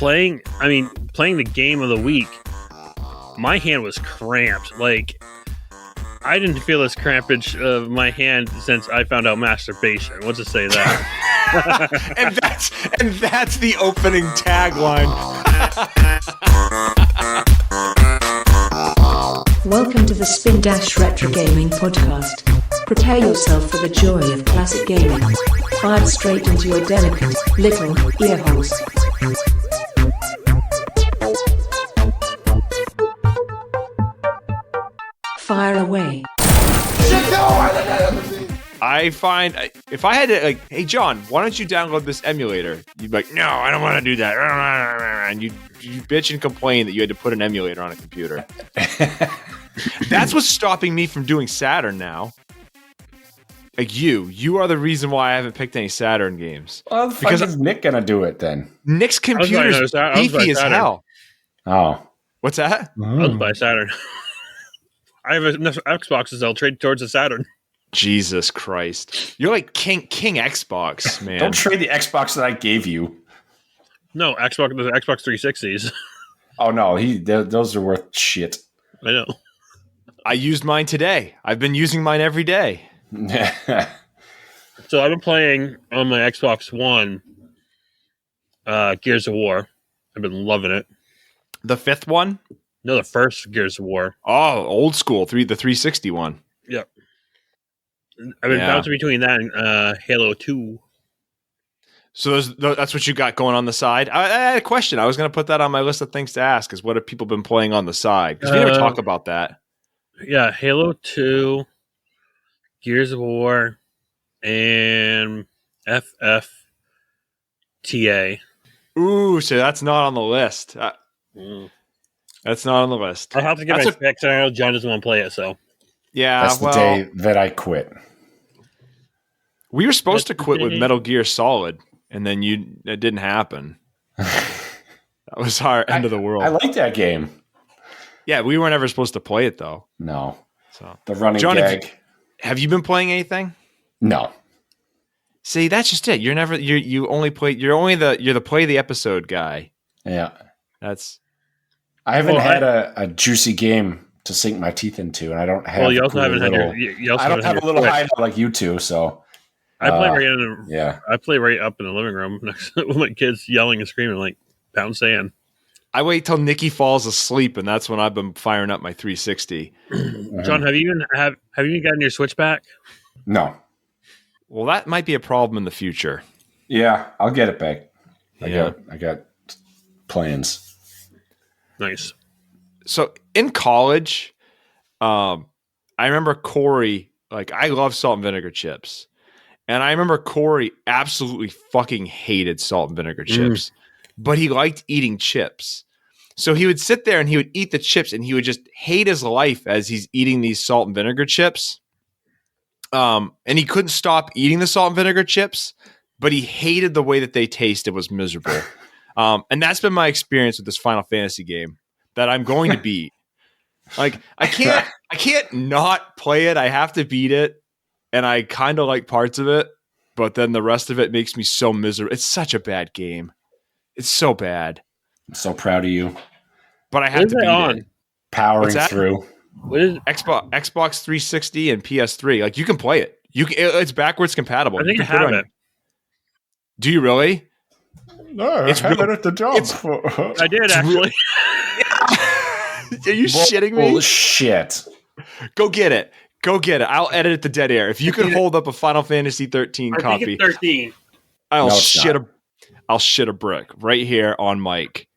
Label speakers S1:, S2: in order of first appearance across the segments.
S1: playing the game of the week, my hand was cramped. Like, I didn't feel this crampage of my hand since I found out masturbation. Let's just say that.
S2: and that's the opening tagline.
S3: Welcome to the Spin Dash Retrogaming podcast. Prepare yourself for the joy of classic gaming. Fired straight into your delicate little ear holes. Fire away.
S2: I find if I had to, like, hey John, why don't you download this emulator? You'd be like, no, I don't want to do that. And you bitch and complain that you had to put an emulator on a computer. That's what's stopping me from doing Saturn now. Like you are the reason why I haven't picked any Saturn games.
S4: Well, the fuck is Nick gonna do it then?
S2: Nick's computer's beefy as hell.
S4: Oh,
S2: what's that?
S1: I'll buy Saturn. I have enough Xboxes I'll trade towards a Saturn.
S2: Jesus Christ. You're like King Xbox, man.
S4: Don't trade the Xbox that I gave you.
S1: No, the Xbox 360s.
S4: Oh, no. Those are worth shit.
S1: I know.
S2: I used mine today. I've been using mine every day.
S1: So I've been playing on my Xbox One Gears of War. I've been loving it.
S2: The fifth one?
S1: No, the first Gears of War.
S2: Oh, old school. The 360 one.
S1: Yep. I've been bouncing between that and Halo 2.
S2: So that's what you got going on the side? I had a question. I was going to put that on my list of things to ask, is what have people been playing on the side? Because we never talk about that.
S1: Yeah, Halo 2, Gears of War, and FFTA.
S2: Ooh, so that's not on the list. That's not on the list.
S1: I'll have to get my fix. I know John doesn't want to play it, so.
S2: Yeah,
S4: that's the day that I quit.
S2: We were supposed to quit with Metal Gear Solid, and then it didn't happen. That was our end of the world.
S4: I like that game.
S2: Yeah, we weren't ever supposed to play it though.
S4: No.
S2: So
S4: the running
S2: John,
S4: gag.
S2: Have you been playing anything?
S4: No.
S2: See, that's just it. You're the play the episode guy.
S4: Yeah.
S2: I
S4: haven't had a juicy game to sink my teeth into, and I don't have.
S1: Well, you also haven't had
S4: I don't have a little hideout like you two, so.
S1: I play right up in the living room next with my kids yelling and screaming like pound sand.
S2: I wait till Nikki falls asleep, and that's when I've been firing up my 360.
S1: John, have you even gotten your Switch back?
S4: No.
S2: Well, that might be a problem in the future.
S4: Yeah, I'll get it back. I got plans.
S1: Nice.
S2: So in college, I remember Corey, like, I love salt and vinegar chips. And I remember Corey absolutely fucking hated salt and vinegar chips, but he liked eating chips. So he would sit there and he would eat the chips and he would just hate his life as he's eating these salt and vinegar chips. And he couldn't stop eating the salt and vinegar chips, but he hated the way that they tasted. It was miserable. And that's been my experience with this Final Fantasy game that I'm going to beat. Like, I can't not play it. I have to beat it. And I kind of like parts of it, but then the rest of it makes me so miserable. It's such a bad game. It's so bad.
S4: I'm so proud of you.
S2: But I have to beat it.
S4: Powering through.
S1: What is
S2: Xbox 360 and PS3? Like, you can play it. It's backwards compatible.
S1: I think I have it.
S2: Do you really?
S4: No, it's it at the job.
S1: I did actually.
S2: Are you shitting me?
S4: Bullshit.
S2: Go get it. I'll edit it to dead air. If you could hold up a Final Fantasy 13 copy.
S1: I think it's 13.
S2: I'll shit a brick right here on mic.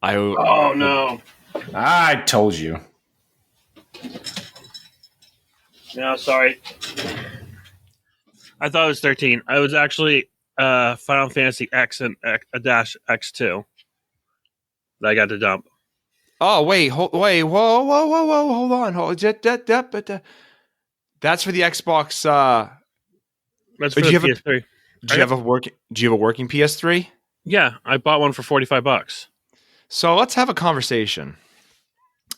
S1: Oh no.
S4: I told you.
S1: No, sorry. I thought it was 13. I was actually Final Fantasy X and dash X2 that I got to dump.
S2: Oh, whoa, hold on. That's for the Xbox.
S1: That's for the PS3.
S2: Do you have a working PS3?
S1: Yeah, I bought one for $45.
S2: So let's have a conversation.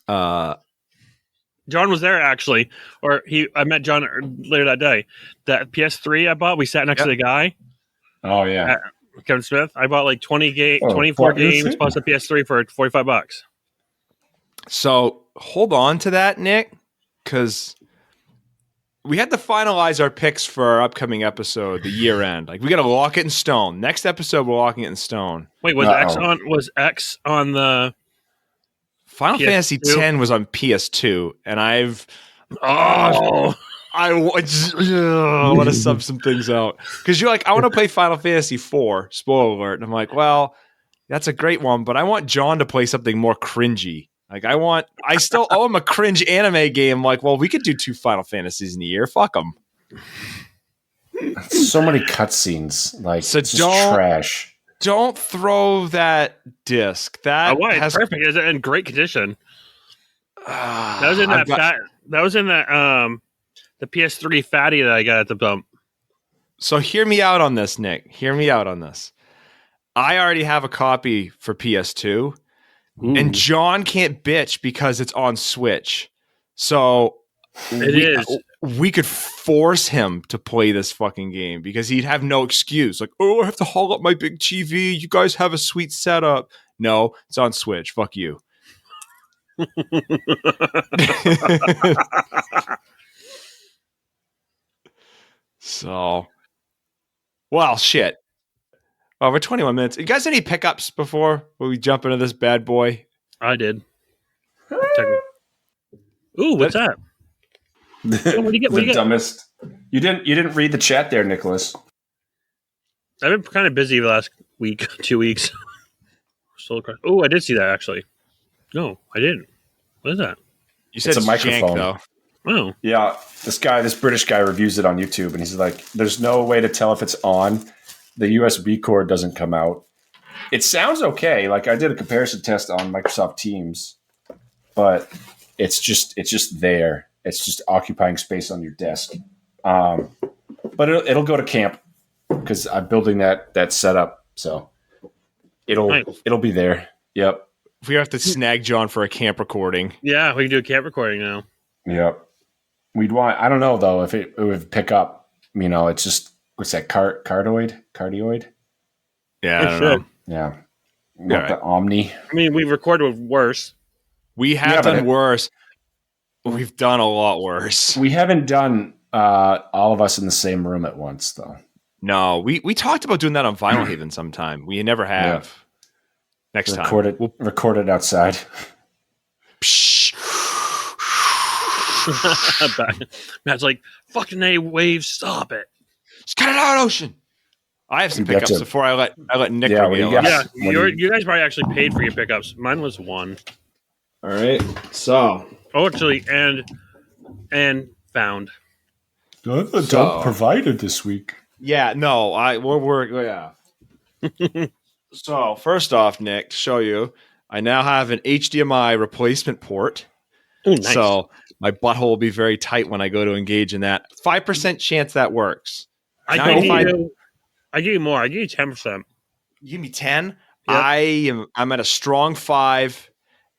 S1: John was there actually, I met John later that day. That PS3 I bought, we sat next to the guy.
S4: Oh yeah.
S1: Kevin Smith. I bought like 24
S4: what is
S1: games
S4: it?
S1: plus a PS3 for $45.
S2: So hold on to that, Nick, because we had to finalize our picks for our upcoming episode, the year end. Like we got to lock it in stone. Next episode, we're locking it in stone.
S1: Wait, was X on the
S2: Final
S1: PS2?
S2: Fantasy X was on PS2, and I want to sub some things out because you're like, I want to play Final Fantasy IV. Spoiler alert! And I'm like, well, that's a great one, but I want John to play something more cringy. Like I still owe him a cringe anime game. Like, well, we could do 2 Final Fantasies in a year. Fuck them.
S4: So many cutscenes. Like,
S2: So
S4: it's just trash.
S2: Don't throw that disc. That
S1: why? It's
S2: has
S1: perfect. It's in great condition. That was in
S2: I've
S1: that
S2: got-
S1: that was in that the PS3 fatty that I got at the dump.
S2: So hear me out on this, Nick. Hear me out on this. I already have a copy for PS2, and John can't bitch because it's on Switch. So we could force him to play this fucking game because he'd have no excuse. Like, oh, I have to haul up my big TV. You guys have a sweet setup. No, it's on Switch. Fuck you. So, well, shit. Oh, we're 21 minutes. You guys any pickups before we jump into this bad boy?
S1: I did. Ooh, what's that? What do you get? What do
S4: The
S1: you get?
S4: dumbest. You didn't read the chat there, Nicholas.
S1: I've been kind of busy the last week, 2 weeks. Oh, I did see that actually. No, I didn't. What is that?
S2: You said
S4: It's a
S2: jank,
S4: microphone.
S2: though.
S1: Oh,
S4: Yeah, this British guy reviews it on YouTube, and he's like, "There's no way to tell if it's on. The USB cord doesn't come out. It sounds okay. Like I did a comparison test on Microsoft Teams, but it's just there. It's just occupying space on your desk. But it'll go to camp because I'm building that setup, so it'll be there. Yep,
S2: We have to snag John for a camp recording.
S1: yeah, we can do a camp recording now.
S4: yep. We'd want. I don't know though if it would pick up. You know, it's just what's that cardioid?
S2: Yeah,
S1: It
S2: I don't
S1: should.
S2: know.
S4: Yeah,
S2: All
S4: not
S2: right.
S4: the Omni.
S1: I mean, we've recorded with worse.
S2: We have
S4: Yeah, but
S2: done worse. We've done a lot worse.
S4: We haven't done all of us in the same room at once though.
S2: No, we talked about doing that on Vinyl Haven sometime. We never have. Next time.
S4: Record it outside.
S2: Psh.
S1: Matt's like, fucking A, waves, stop it.
S2: Just cut it out, Ocean. I have some
S4: You betcha.
S2: pickups before I let Nick
S4: Yeah,
S2: reveal
S4: we
S2: us.
S4: got-
S1: Yeah, you guys probably actually paid for your pickups. Mine was 1.
S2: All right. So
S1: Oh, actually, and found.
S4: Don't provided this week.
S2: yeah, no, we're yeah. So first off, Nick, to show you, I now have an HDMI replacement port.
S1: Oh, nice.
S2: So my butthole will be very tight when I go to engage in that. 5% chance that works.
S1: I
S2: Now
S1: give you more. I give you 10%.
S2: You give me 10.
S1: Yep.
S2: I'm at a strong 5,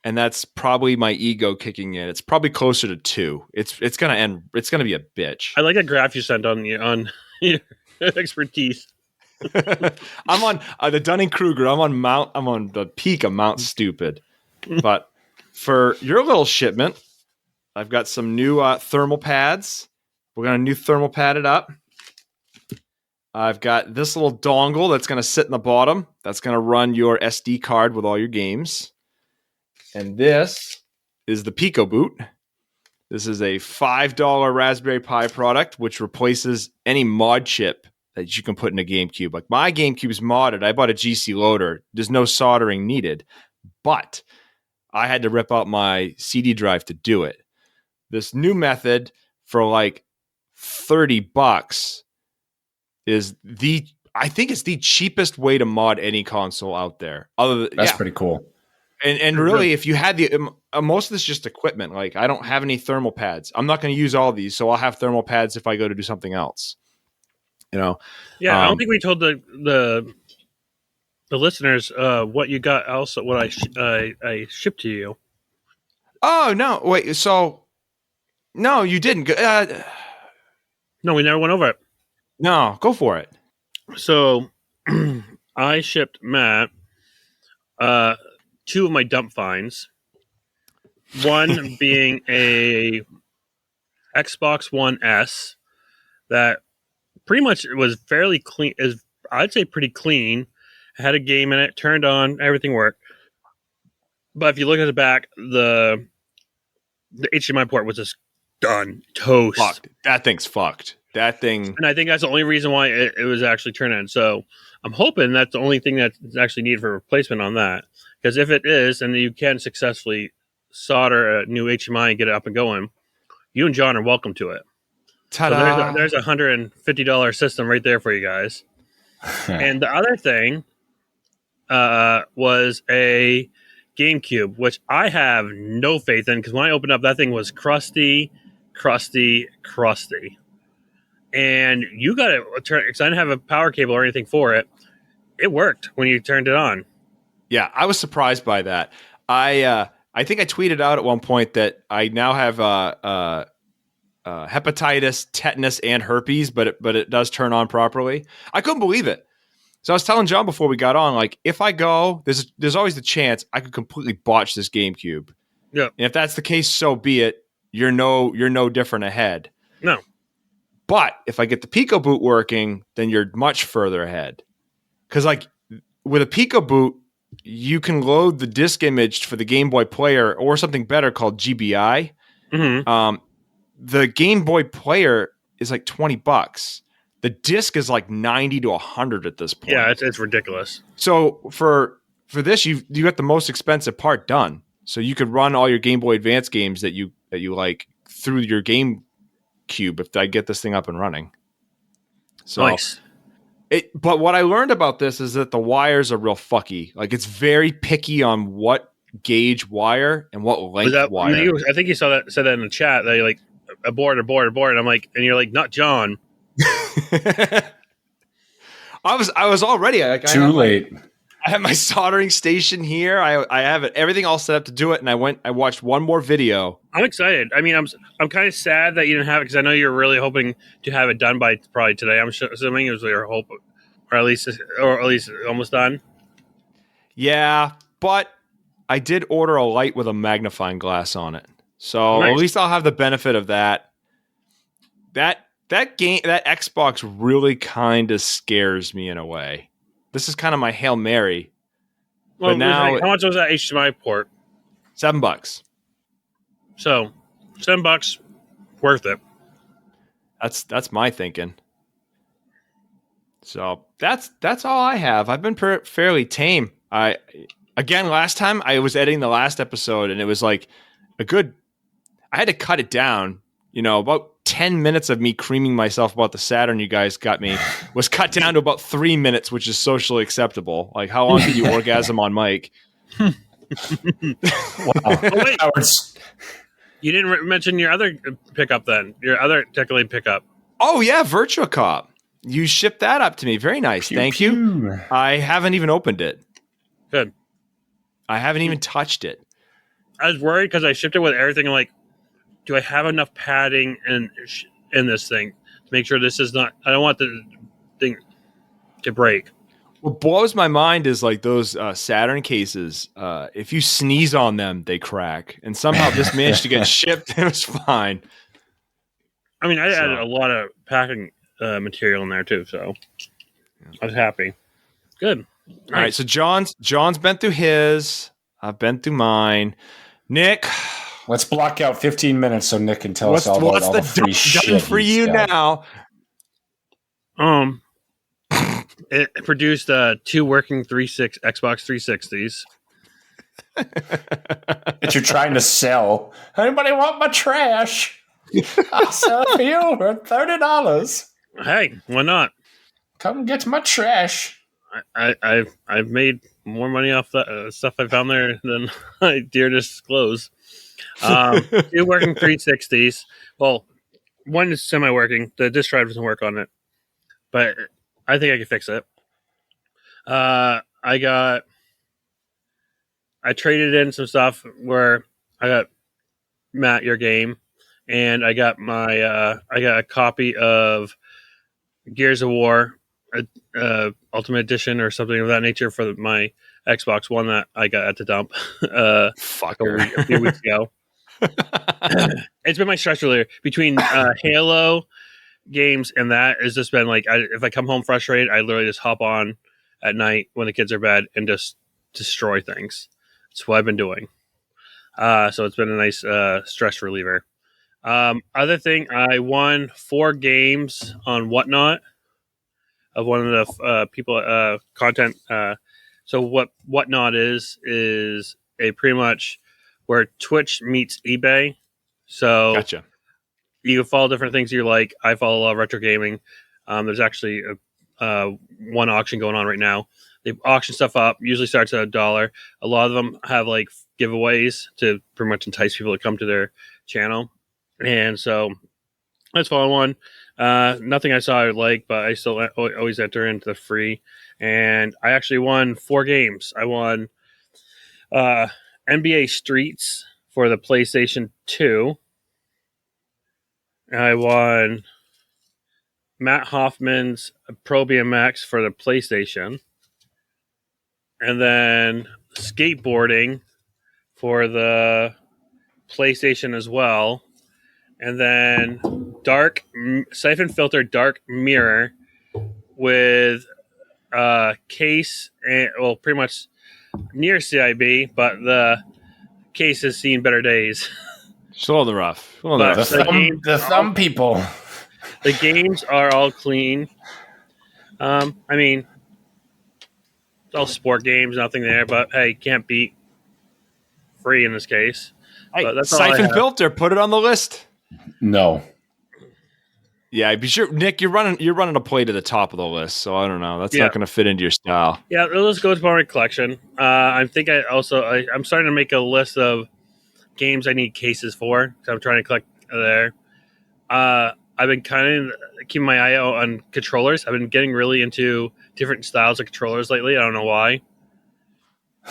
S2: and that's probably my ego kicking in. It's probably closer to 2. It's gonna be a bitch.
S1: I like that graph you sent on your expertise.
S2: I'm on the Dunning-Kruger. I'm on the peak of Mount Stupid. But for your little shipment, I've got some new thermal pads. We're gonna new thermal pad it up. I've got this little dongle that's going to sit in the bottom. That's going to run your SD card with all your games. And this is the Pico Boot. This is a $5 Raspberry Pi product, which replaces any mod chip that you can put in a GameCube. Like my GameCube's modded. I bought a GC loader. There's no soldering needed. But I had to rip out my CD drive to do it. This new method for like $30 is I think it's the cheapest way to mod any console out there.
S4: That's pretty cool.
S2: And really, if you had most of this is just equipment. Like I don't have any thermal pads. I'm not going to use all these, so I'll have thermal pads if I go to do something else. You know?
S1: Yeah, I don't think we told the listeners what you got. Also, what I shipped to you.
S2: Oh no! Wait. So no, you didn't.
S1: No, we never went over it.
S2: No, go for it.
S1: So I shipped Matt two of my dump finds. One being a Xbox One S that pretty much was fairly clean. I'd say pretty clean. It had a game in it, turned on, everything worked. But if you look at the back, the HDMI port was just done, toast.
S2: Fucked. That thing's fucked. That thing.
S1: And I think that's the only reason why it was actually turned on. So I'm hoping that's the only thing that's actually needed for replacement on that. Because if it is, and you can successfully solder a new HDMI and get it up and going, you and John are welcome to it.
S2: Ta-da.
S1: So there's a $150 system right there for you guys. And the other thing was a GameCube, which I have no faith in because when I opened up, that thing was crusty. And you got to turn, because I didn't have a power cable or anything for it. It worked when you turned it on.
S2: Yeah, I was surprised by that. I think I tweeted out at one point that I now have hepatitis, tetanus, and herpes, but it does turn on properly. I couldn't believe it. So I was telling John before we got on, like, if I go, there's always the chance I could completely botch this GameCube.
S1: Yeah.
S2: And if that's the case, so be it. You're no different ahead.
S1: No.
S2: But if I get the Pico boot working, then you're much further ahead. Because like with a Pico boot, you can load the disk image for the Game Boy Player or something better called GBI.
S1: Mm-hmm.
S2: The Game Boy Player is like $20. The disc is like 90 to 100 at this point.
S1: Yeah, it's ridiculous.
S2: So for this, you got the most expensive part done. So you could run all your Game Boy Advance games that you like through your GameCube if I get this thing up and running. So
S1: nice.
S2: But what I learned about this is that the wires are real fucky. Like it's very picky on what gauge wire and what length wire.
S1: I think you said that in the chat that you're like a board. And I'm like, and you're like, not John.
S2: I was already
S4: too late.
S2: I have my soldering station here. I have it, everything all set up to do it, and I watched one more video.
S1: I'm excited. I mean, I'm kind of sad that you didn't have it because I know you're really hoping to have it done by probably today. I'm assuming it was your hope, or at least almost done.
S2: Yeah, but I did order a light with a magnifying glass on it, so
S1: nice.
S2: At least I'll have the benefit of that. That Xbox really kind of scares me in a way. This is kind of my Hail Mary.
S1: Well,
S2: but now,
S1: how much was that HDMI port?
S2: $7.
S1: So, $7, worth it.
S2: That's my thinking. So that's all I have. I've been fairly tame. Last time I was editing the last episode, and it was like I had to cut it down. About 10 minutes of me creaming myself about the Saturn you guys got me was cut down to about 3 minutes, which is socially acceptable. Like, how long did you orgasm on mic?
S4: Wow.
S1: Oh, wait. You didn't mention your other pickup then. Your other technically pickup.
S2: Oh, yeah, Virtua Cop. You shipped that up to me. Very nice. Thank you. I haven't even opened it.
S1: Good.
S2: I haven't even touched it.
S1: I was worried because I shipped it with everything. I'm like, do I have enough padding in this thing to make sure this is not? I don't want the thing to break.
S2: What blows my mind is like those Saturn cases. If you sneeze on them, they crack. And somehow this managed to get shipped. It was fine.
S1: I mean, I added a lot of packing material in there too, so I was happy. Good.
S2: Nice. All right, so John's been through his. I've been through mine. Nick.
S4: Let's block out 15 minutes so Nick can tell us all about all the free shit
S2: for you now.
S1: It produced 2 working Xbox 360s.
S4: That you're trying to sell. Anybody want my trash? I'll sell it for you for $30.
S1: Hey, why not?
S4: Come get my trash.
S1: I've made more money off that stuff I found there than I dare disclose. 2 working 360s. Well, one is semi-working. The disk drive doesn't work on it, but I think I can fix it. I traded in some stuff where I got Matt your game, and I got my I got a copy of Gears of War Ultimate Edition or something of that nature for my Xbox One that I got at the dump
S2: Fucker.
S1: a few weeks ago. It's been my stress reliever between Halo games and that. Has just been like if I come home frustrated, I literally just hop on at night when the kids are bed and just destroy things. That's what I've been doing. So it's been a nice stress reliever. Other thing, I won 4 games on Whatnot of one of the people content. So what Whatnot is a pretty much where Twitch meets eBay. So
S2: Gotcha.
S1: you can follow different things you like. I follow a lot of retro gaming. There's actually one auction going on right now. They auction stuff up. Usually starts at $1. A lot of them have like giveaways to pretty much entice people to come to their channel. And so let's follow one. Nothing I saw I like, but I still always enter into the free. And I actually won 4 games. I won NBA Streets for the PlayStation 2. I won Matt Hoffman's Pro BMX for the PlayStation. And then skateboarding for the PlayStation as well. And then Siphon Filter Dark Mirror with case, and, well, pretty much near CIB, but the case has seen better days.
S2: Still on the rough.
S4: The thumb people.
S1: The games are all clean. I mean, it's all sport games, nothing there, but hey, can't beat free in this case.
S2: Hey,
S1: But that's all I
S2: Siphon
S1: have.
S2: Filter, put it on the list.
S4: No.
S2: Yeah, be sure, Nick. You're running a play to the top of the list, so I don't know. That's not going to fit into your style.
S1: Yeah, it'll just go to my collection. I'm starting to make a list of games I need cases for, because I'm trying to collect there. I've been kind of keeping my eye out on controllers. I've been getting really into different styles of controllers lately. I don't know why.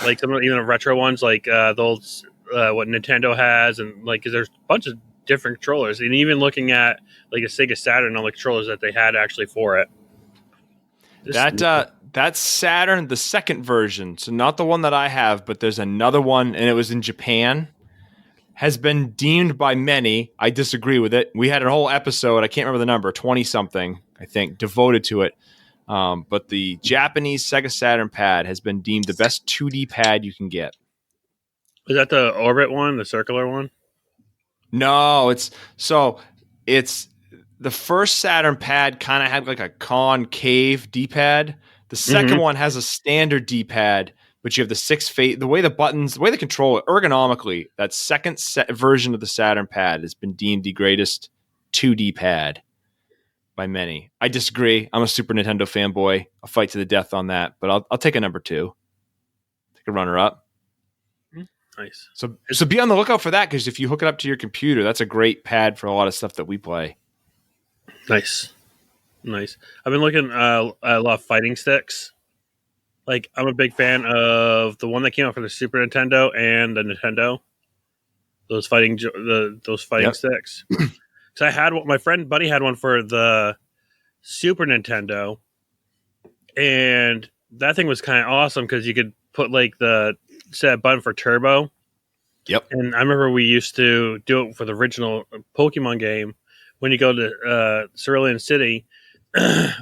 S1: Like some of even the retro ones, like the old what Nintendo has, and like 'cause there's a bunch of different controllers, and even looking at like a Sega Saturn, all the controllers that they had actually for it.
S2: That's Saturn, the second version, so not the one that I have, but there's another one, and it was in Japan. Has been deemed by many, I disagree with it. We had a whole episode, I can't remember the number, 20-something, I think, devoted to it. But the Japanese Sega Saturn pad has been deemed the best 2D pad you can get.
S1: Is that the orbit one, the circular one?
S2: No, it's the first Saturn pad kind of had like a concave D-pad. The second one has a standard D-pad, but you have the 6 face. The way the controller ergonomically, that second version of the Saturn pad has been deemed the greatest 2D pad by many. I disagree. I'm a Super Nintendo fanboy. I'll fight to the death on that, but I'll take a number 2. Take a runner-up.
S1: Nice.
S2: So be on the lookout for that, because if you hook it up to your computer, that's a great pad for a lot of stuff that we play.
S1: Nice. I've been looking at a lot of fighting sticks. Like, I'm a big fan of the one that came out for the Super Nintendo and the Nintendo. Those fighting sticks. So I had one, my friend Buddy had one for the Super Nintendo, and that thing was kind of awesome because you could put like the set button for turbo.
S2: Yep.
S1: And I remember we used to do it for the original Pokemon game. When you go to Cerulean City,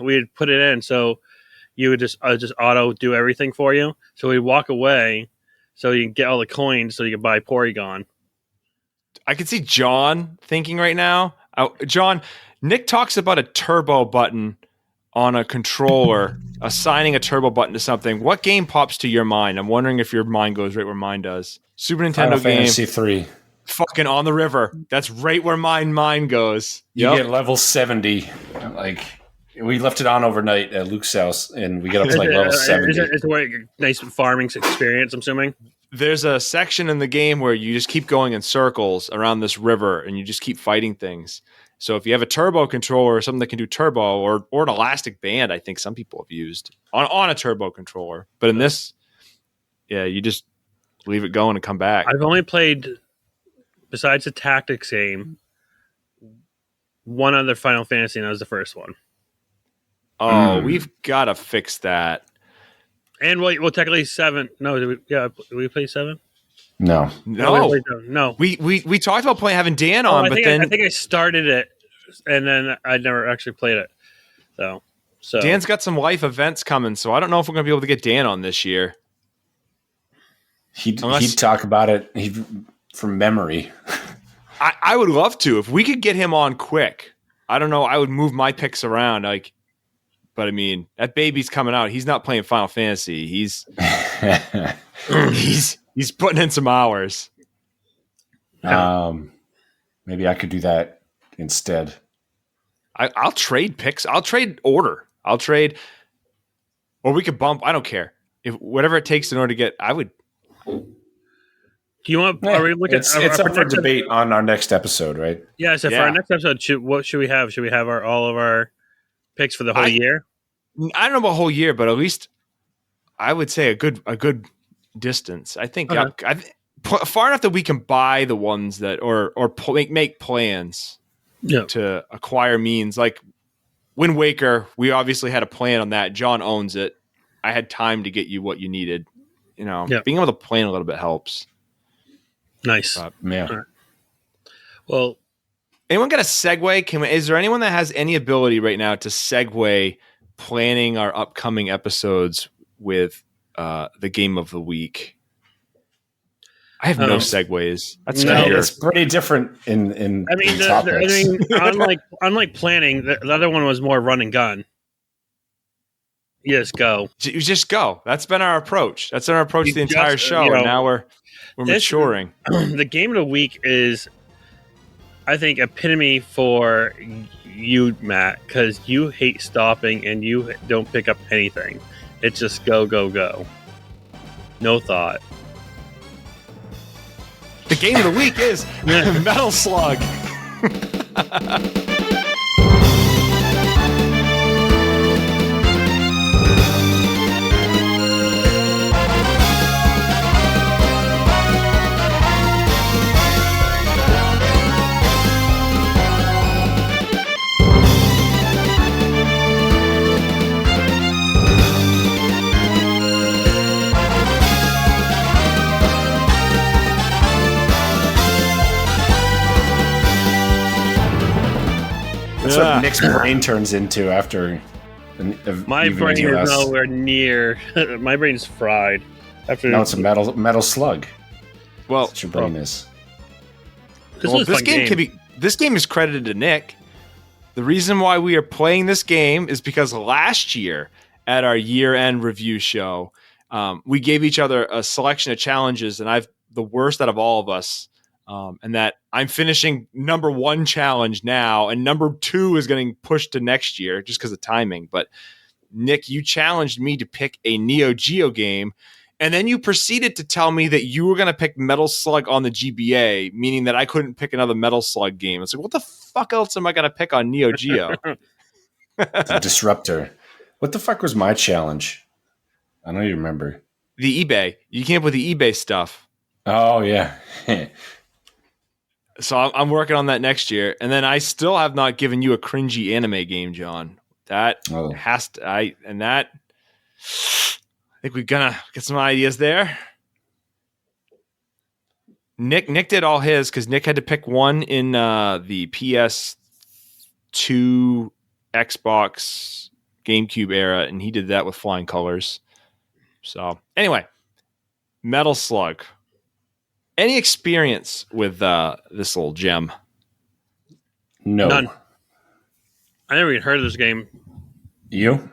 S1: we'd put it in, so you would just auto do everything for you. So we'd walk away, so you can get all the coins, so you can buy Porygon.
S2: I can see John thinking right now. John, Nick talks about a turbo button on a controller, assigning a turbo button to something. What game pops to your mind? I'm wondering if your mind goes right where mine does. Super Nintendo
S4: Final
S2: game.
S4: Fantasy 3.
S2: Fucking On the River. That's right where mine goes.
S4: You get level 70. Like, we left it on overnight at Luke's house, and we get up to like level 70.
S1: It's a nice farming experience, I'm assuming.
S2: There's a section in the game where you just keep going in circles around this river, and you just keep fighting things. So if you have a turbo controller or something that can do turbo, or an elastic band, I think some people have used on a turbo controller. But in this, yeah, you just leave it going and come back.
S1: I've only played, besides the tactics game, one other Final Fantasy, and that was the first one.
S2: Oh, we've got to fix that.
S1: And well, technically 7. No, did we play 7?
S4: No.
S2: No,
S1: No.
S2: we talked about having Dan
S1: Oh,
S2: on,
S1: I
S2: but
S1: think
S2: then
S1: I think I started it, and then I never actually played it. So
S2: Dan's got some life events coming, so I don't know if we're going to be able to get Dan on this year.
S4: He'd talk about it from memory.
S2: I would love to. If we could get him on quick, I don't know. I would move my picks around. But I mean, that baby's coming out. He's not playing Final Fantasy. He's putting in some hours.
S4: Maybe I could do that instead.
S2: I'll trade picks. I'll trade order. I'll trade, or we could bump. I don't care. If whatever it takes in order to get. I would.
S1: Do you want? Are we looking?
S4: It's up for debate on our next episode, right?
S1: Yeah. So for our next episode, what should we have? Should we have all of our picks for the whole year?
S2: I don't know about whole year, but at least I would say a good distance. I think far enough that we can buy the ones that or make plans to acquire means. Like Wind Waker, we obviously had a plan on that. John owns it. I had time to get you what you needed. Being able to plan a little bit helps.
S1: Nice.
S4: Yeah.
S1: Right. Well,
S2: anyone got a segue? Is there anyone that has any ability right now to segue planning our upcoming episodes with the game of the week? I have no segues.
S4: It's pretty different in topics.
S1: Unlike planning, the other one was more run and gun. You just go.
S2: You just go. That's been our approach. That's been our approach the entire show, and now we're maturing.
S1: The game of the week is, I think, epitome for you, Matt, because you hate stopping and you don't pick up anything. It's just go, go, go. No thought.
S2: The game of the week is Metal Slug.
S4: That's what Nick's brain turns into after.
S1: My brain is nowhere near. My brain's fried.
S4: Now it's a metal slug.
S2: Well,
S4: that's what your brain is.
S2: This game is credited to Nick. The reason why we are playing this game is because last year at our year-end review show, we gave each other a selection of challenges, and I've the worst out of all of us. And that I'm finishing number 1 challenge now, and number 2 is getting pushed to next year just because of timing. But Nick, you challenged me to pick a Neo Geo game, and then you proceeded to tell me that you were going to pick Metal Slug on the GBA, meaning that I couldn't pick another Metal Slug game. It's like, what the fuck else am I going to pick on Neo Geo?
S4: It's a disruptor. What the fuck was my challenge? I know you remember.
S2: The eBay. You came up with the eBay stuff.
S4: Oh, yeah.
S2: So I'm working on that next year, and then I still have not given you a cringy anime game, John. That has to. I think we're gonna get some ideas there. Nick did all his because Nick had to pick one in the PS2, Xbox, GameCube era, and he did that with flying colors. So anyway, Metal Slug. Any experience with this little gem?
S4: No.
S1: None. I never even heard of this game.
S4: You?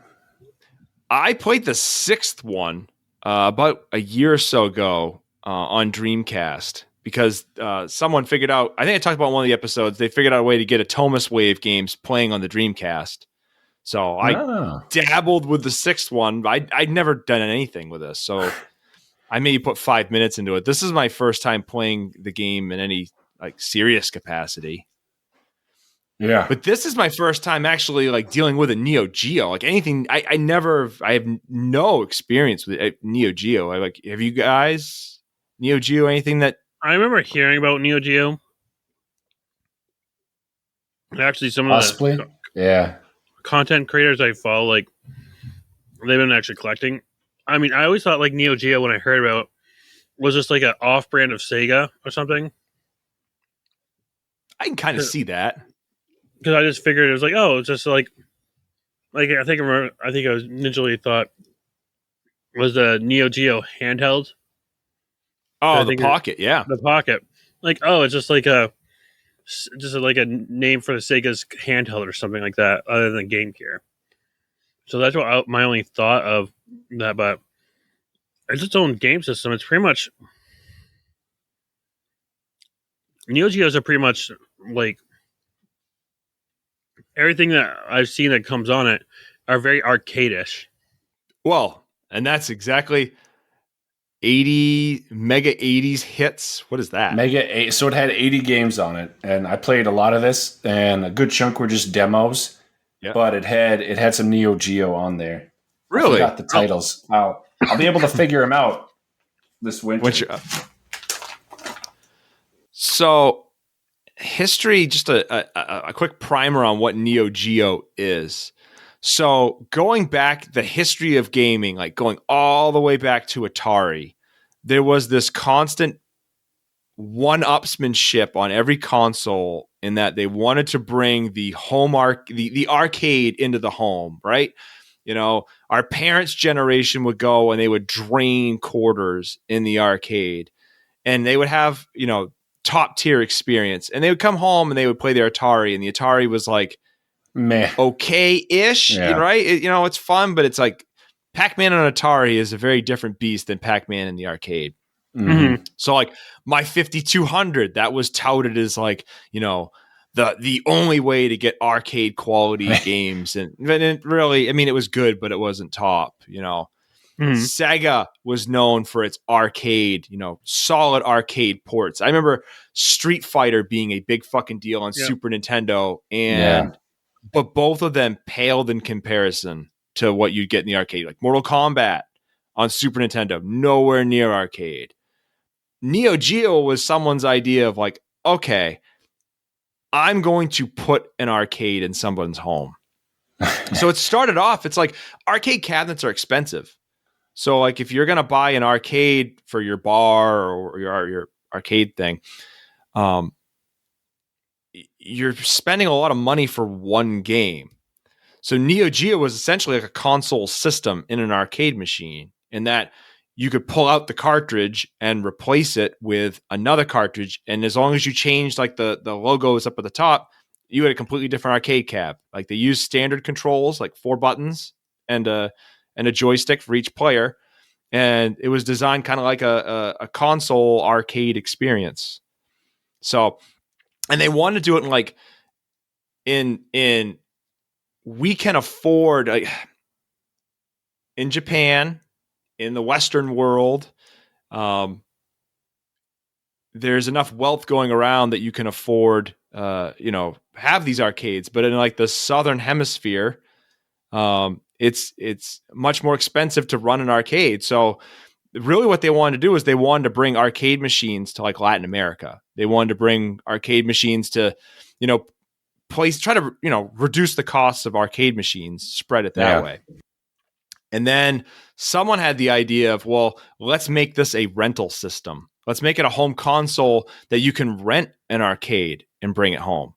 S2: I played the 6th one about a year or so ago on Dreamcast because someone figured out, I think I talked about in one of the episodes, they figured out a way to get Atomus Wave games playing on the Dreamcast. So I dabbled with the 6th one. I'd never done anything with this, so I maybe put 5 minutes into it. This is my first time playing the game in any serious capacity.
S4: Yeah.
S2: But this is my first time actually dealing with a Neo Geo. Anything, I have no experience with Neo Geo. Have you guys Neo Geo anything that?
S1: I remember hearing about Neo Geo. Actually, some of
S4: possibly. Yeah.
S1: content creators I follow, like they've been actually collecting. I mean, I always thought like Neo Geo when I heard about it, was just like an off-brand of Sega or something.
S2: I can kind of see that.
S1: Because I just figured it was like, oh, it's just like I think I was initially thought was the Neo Geo handheld.
S2: Oh, the Pocket, yeah.
S1: The Pocket. Like, oh, it's just like a name for the Sega's handheld or something like that, other than Game Gear. So that's what my only thought of that. But it's its own game system. It's pretty much Neo Geos are pretty much like everything that I've seen that comes on it are very arcade-ish.
S2: Well, and that's exactly 80 mega 80s hits. What is that?
S4: So it had 80 games on it, and I played a lot of this, and a good chunk were just demos. Yep. But it had some Neo Geo on there.
S2: Really?
S4: I forgot the titles. I'll be able to figure them out this winter.
S2: So, history, just a quick primer on what Neo Geo is. So, going back, the history of gaming, like going all the way back to Atari, there was this constant one-upsmanship on every console in that they wanted to bring the home the arcade into the home, right? You know, our parents' generation would go and they would drain quarters in the arcade, and they would have, you know, top-tier experience. And they would come home and they would play their Atari, and the Atari was like,
S4: meh,
S2: okay-ish, right? It's fun, but it's like Pac-Man on Atari is a very different beast than Pac-Man in the arcade.
S4: Mm-hmm.
S2: So like my 5200, that was touted as like, you know, the only way to get arcade quality games. And it really, I mean, it was good, but it wasn't top, you know. Mm-hmm. Sega was known for its arcade, you know, solid arcade ports. I remember Street Fighter being a big fucking deal on Super Nintendo, but both of them paled in comparison to what you'd get in the arcade. Like Mortal Kombat on Super Nintendo, nowhere near arcade. Neo Geo was someone's idea of like, okay, I'm going to put an arcade in someone's home. So it started off, it's like arcade cabinets are expensive. So like if you're going to buy an arcade for your bar or your arcade thing, you're spending a lot of money for one game. So Neo Geo was essentially like a console system in an arcade machine, in that you could pull out the cartridge and replace it with another cartridge. And as long as you changed like the logos up at the top, you had a completely different arcade cab. Like they used standard controls, like 4 buttons and a joystick for each player. And it was designed kind of like a console arcade experience. So, and they wanted to do it in like, in we can afford, like, in Japan, in the Western world, there's enough wealth going around that you can afford, have these arcades. But in like the Southern Hemisphere, it's much more expensive to run an arcade. So really what they wanted to do is they wanted to bring arcade machines to like Latin America. They wanted to bring arcade machines to, try to, reduce the costs of arcade machines, spread it that way. And then someone had the idea of, well, let's make this a rental system. Let's make it a home console that you can rent an arcade and bring it home.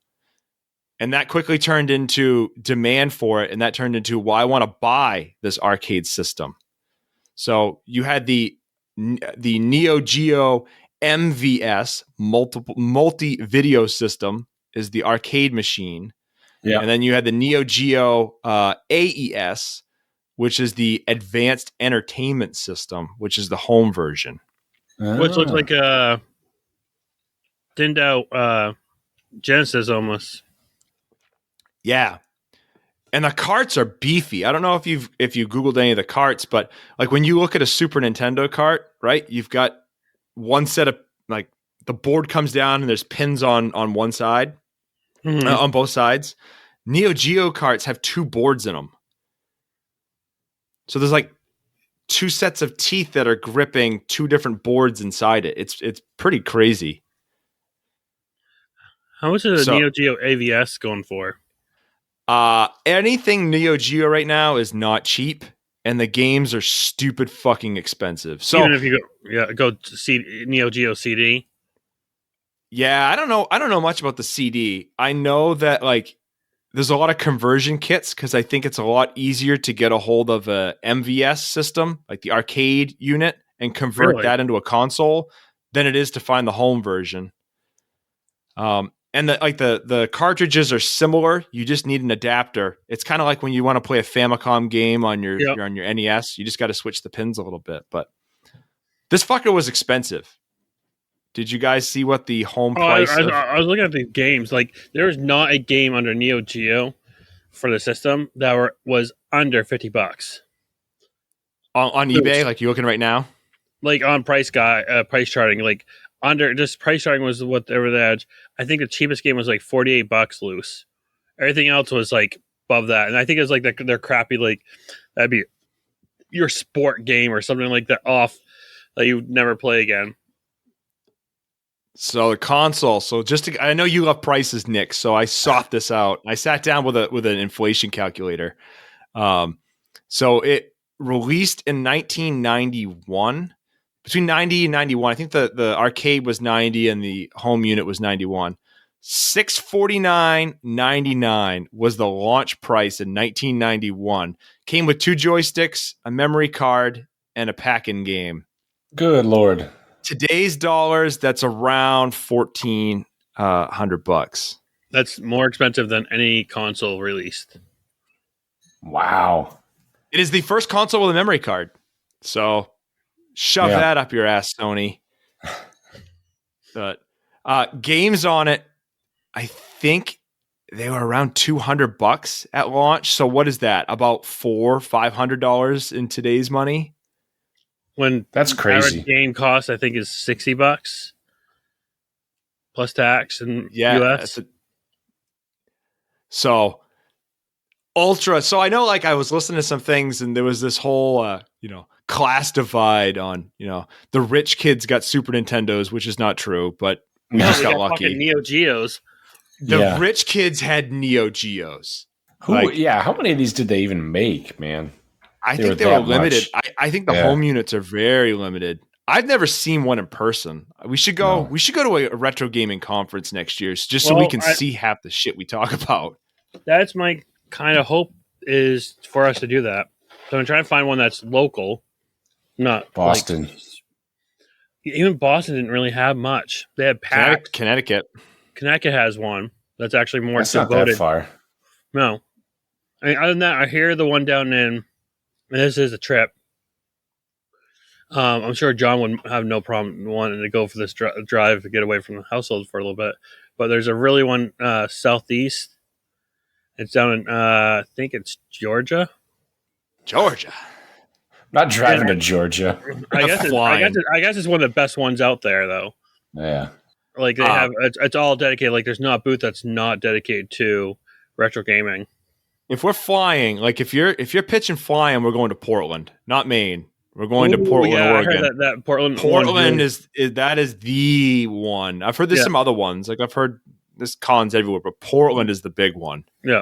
S2: And that quickly turned into demand for it. And that turned into, well, I want to buy this arcade system. So you had the Neo Geo MVS, multi-video system, is the arcade machine. Yeah. And then you had the Neo Geo AES, which is the Advanced Entertainment System, which is the home version.
S1: Which looks like a thinned out Genesis almost.
S2: Yeah. And the carts are beefy. I don't know if you Googled any of the carts, but like when you look at a Super Nintendo cart, right? You've got one set of, like, the board comes down and there's pins on one side, on both sides. Neo Geo carts have 2 boards in them. So there's like 2 sets of teeth that are gripping 2 different boards inside it. It's pretty crazy.
S1: How much is a Neo Geo AVS going for?
S2: Anything Neo Geo right now is not cheap, and the games are stupid fucking expensive. So
S1: even if you go to Neo Geo CD.
S2: yeah, I don't know much about the CD. I know that like there's a lot of conversion kits because I think it's a lot easier to get a hold of a MVS system, like the arcade unit, and convert that into a console than it is to find the home version. And the cartridges are similar. You just need an adapter. It's kind of like when you want to play a Famicom game on your NES. You just got to switch the pins a little bit. But this fucker was expensive. Did you guys see what the home price?
S1: I was looking at the games. Like there was not a game under Neo Geo for the system that was under $50
S2: on eBay. Like you looking right now,
S1: like on price charting. Like under just price charting was what they were the edge. I think the cheapest game was like $48 loose. Everything else was like above that, and I think it was like they're crappy. Like that'd be your sport game or something like that off that you would never play again.
S2: So the console. So I know you love prices, Nick. So I sought this out. I sat down with an inflation calculator. So it released in 1991, between 90 and 91. I think the arcade was 90 and the home unit was 91. $649.99 was the launch price in 1991. Came with 2 joysticks, a memory card, and a pack-in game.
S4: Good Lord.
S2: Today's dollars, that's around $1,400.
S1: That's more expensive than any console released.
S4: Wow.
S2: It is the first console with a memory card. So shove that up your ass, Sony. But games on it, I think they were around $200 at launch. So what is that? About $500 in today's money?
S1: When
S4: that's crazy.
S1: Average game cost, I think, is $60 plus tax in US.
S2: So ultra. So I know, like, I was listening to some things, and there was this whole, class divide on, the rich kids got Super Nintendos, which is not true, but we just got lucky.
S1: Neo Geos.
S2: The rich kids had Neo Geos.
S4: How many of these did they even make, man?
S2: I think they were limited. I think the home units are very limited. I've never seen one in person. We should go. We should go to a retro gaming conference next year, just so we can see half the shit we talk about.
S1: That's my kind of hope, is for us to do that. So I'm trying to find one that's local, not
S4: Boston.
S1: Even Boston didn't really have much. They had PAX.
S2: Connecticut
S1: has one that's actually more
S4: devoted.
S1: Not that
S4: far.
S1: No, I mean, other than that, I hear the one down in. And this is a trip. I'm sure John would have no problem wanting to go for this drive to get away from the household for a little bit. But there's a really one southeast. It's down in, I think it's Georgia.
S4: Not driving to Georgia.
S1: I guess it's one of the best ones out there, though.
S4: Yeah.
S1: Like they have, it's all dedicated. Like there's not a booth that's not dedicated to retro gaming.
S2: If we're flying, like if you're pitching flying, we're going to Portland, not Maine. We're going to Portland, Oregon.
S1: I heard that Portland
S2: is the one. I've heard there's some other ones. Like I've heard there's cons everywhere, but Portland is the big one.
S1: Yeah.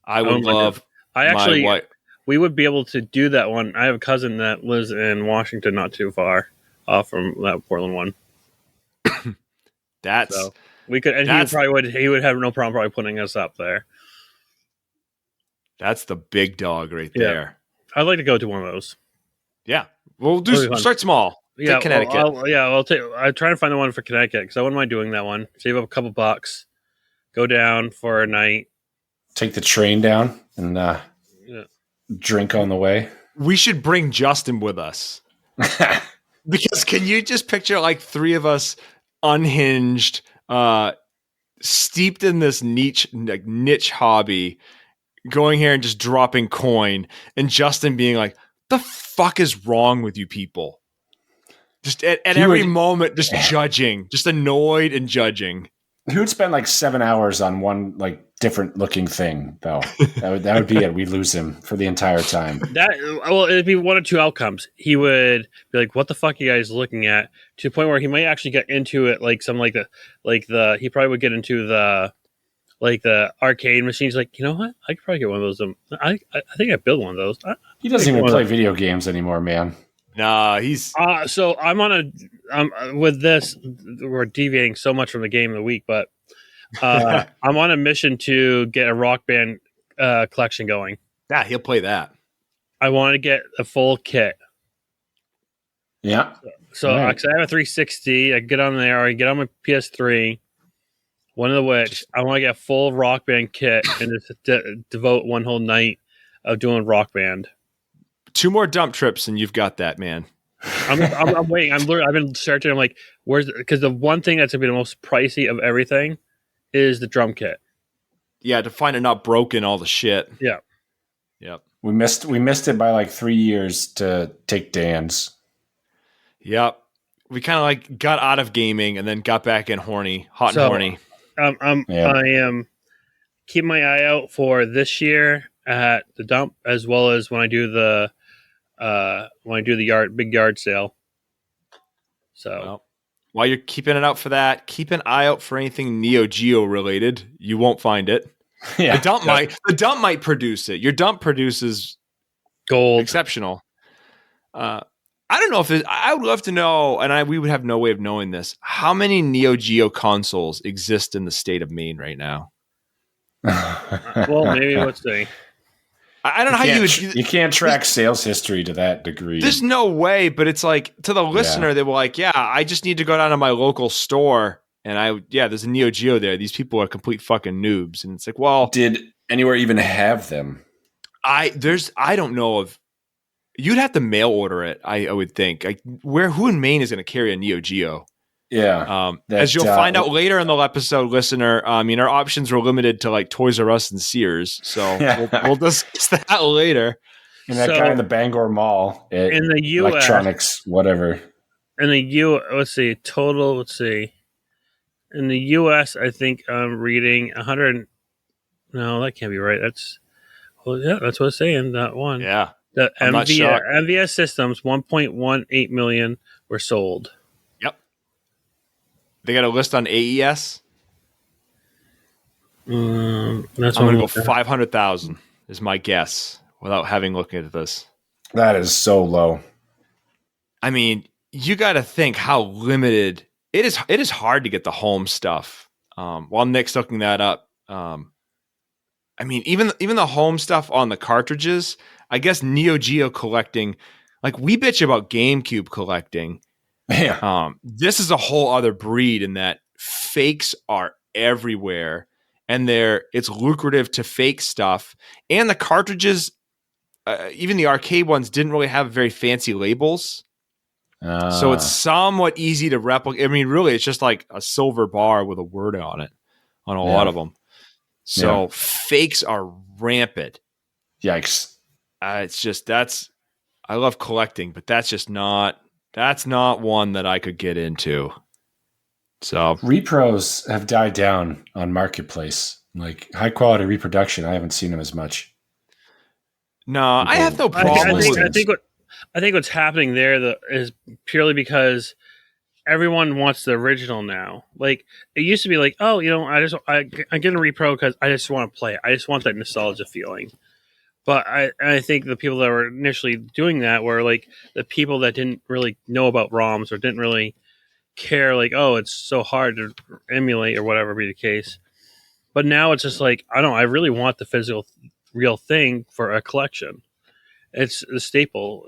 S2: I would love.
S1: We would be able to do that one. I have a cousin that lives in Washington, not too far off from that Portland one. We could, and he would have no problem probably putting us up there.
S2: That's the big dog right there.
S1: I'd like to go to one of those.
S2: Yeah, we'll start small. Take Connecticut.
S1: I'm trying to find the one for Connecticut because I wouldn't mind doing that one. Save up a couple bucks, go down for a night,
S4: take the train down, and drink on the way.
S2: We should bring Justin with us because can you just picture like 3 of us unhinged, steeped in this niche hobby, going here and just dropping coin, and Justin being like, the fuck is wrong with you people? Just at every moment, just judging, just annoyed and judging.
S4: He would spend like 7 hours on one like different looking thing, though. That would be it. We'd lose him for the entire time.
S1: It'd be one of 2 outcomes. He would be like, "What the fuck are you guys looking at?" To the point where he might actually get into it, like he probably would get into the like the arcade machines. Like, you know what? I could probably get one of those. I think I built one of those.
S4: He doesn't even play video games anymore, man.
S2: Nah, he's
S1: So I'm on with this. We're deviating so much from the game of the week, but I'm on a mission to get a Rock Band collection going.
S2: yeah, he'll play that.
S1: I want to get a full kit.
S4: Yeah.
S1: So
S4: Right.
S1: 'cause I have a 360, I get on there, I get on my PS3. One of which I want to get a full Rock Band kit and just devote one whole night of doing Rock Band.
S2: 2 more dump trips and you've got that, man.
S1: I'm waiting. I've been searching. I'm like, because the one thing that's gonna be the most pricey of everything is the drum kit.
S2: Yeah, to find it not broken, all the shit.
S1: Yeah.
S2: Yep.
S4: We missed it by like 3 years to take Dan's.
S2: Yep. We kind of like got out of gaming and then got back in horny, hot
S1: So,
S2: and horny.
S1: I am keeping my eye out for this year at the dump, as well as when I do the big yard sale. So
S2: Well, while you're keeping it out for that, keep an eye out for anything Neo Geo related. You won't find it.
S4: Yeah.
S2: The dump might produce it. Your dump produces
S1: gold.
S2: exceptional. I don't know if I would love to know, and we would have no way of knowing this. How many Neo Geo consoles exist in the state of Maine right now?
S1: Well, maybe let's see.
S2: I don't know how you would.
S4: You can't track sales history to that degree.
S2: There's no way, but it's like to the listener, they were like, "Yeah, I just need to go down to my local store, and there's a Neo Geo there. These people are complete fucking noobs." And it's like, well,
S4: Did anywhere even have them?
S2: I don't know of. You'd have to mail order it. I would think. Who in Maine is going to carry a Neo Geo?
S4: Yeah.
S2: As you'll find out later in the episode, listener, our options were limited to like Toys R Us and Sears. So we'll discuss that later.
S4: And that guy in the Bangor Mall
S1: in the U.S.
S4: electronics, whatever.
S1: In the let's see. In the U.S., I think I'm reading 100. No, that can't be right. That's what it's saying. That one.
S2: Yeah.
S1: The
S2: I'm not shocked.
S1: MVS systems, 1.18 million were sold.
S2: Yep. They got a list on AES.
S1: That's
S2: I'm going to go 500,000 is my guess without having looked at this.
S4: That is so low.
S2: I mean, you got to think how limited it is. It is hard to get the home stuff. While Nick's looking that up, I mean, even the home stuff on the cartridges. I guess Neo Geo collecting, like we bitch about GameCube collecting.
S4: Yeah.
S2: This is a whole other breed in that fakes are everywhere, and it's lucrative to fake stuff. And the cartridges, even the arcade ones, didn't really have very fancy labels. So it's somewhat easy to replicate. I mean, really, it's just like a silver bar with a word on it on a lot of them. So fakes are rampant.
S4: Yikes.
S2: It's just I love collecting, but that's not one that I could get into. So
S4: repros have died down on Marketplace. Like high quality reproduction, I haven't seen them as much.
S2: No, I have no problem.
S1: I think what's happening there is purely because everyone wants the original now. Like it used to be like, oh, I get a repro because I just want to play it. I just want that nostalgia feeling. But I think the people that were initially doing that were like the people that didn't really know about ROMs or didn't really care. Like, oh, it's so hard to emulate or whatever be the case. But now it's just like, I don't know. I really want the physical, real thing for a collection. It's a staple,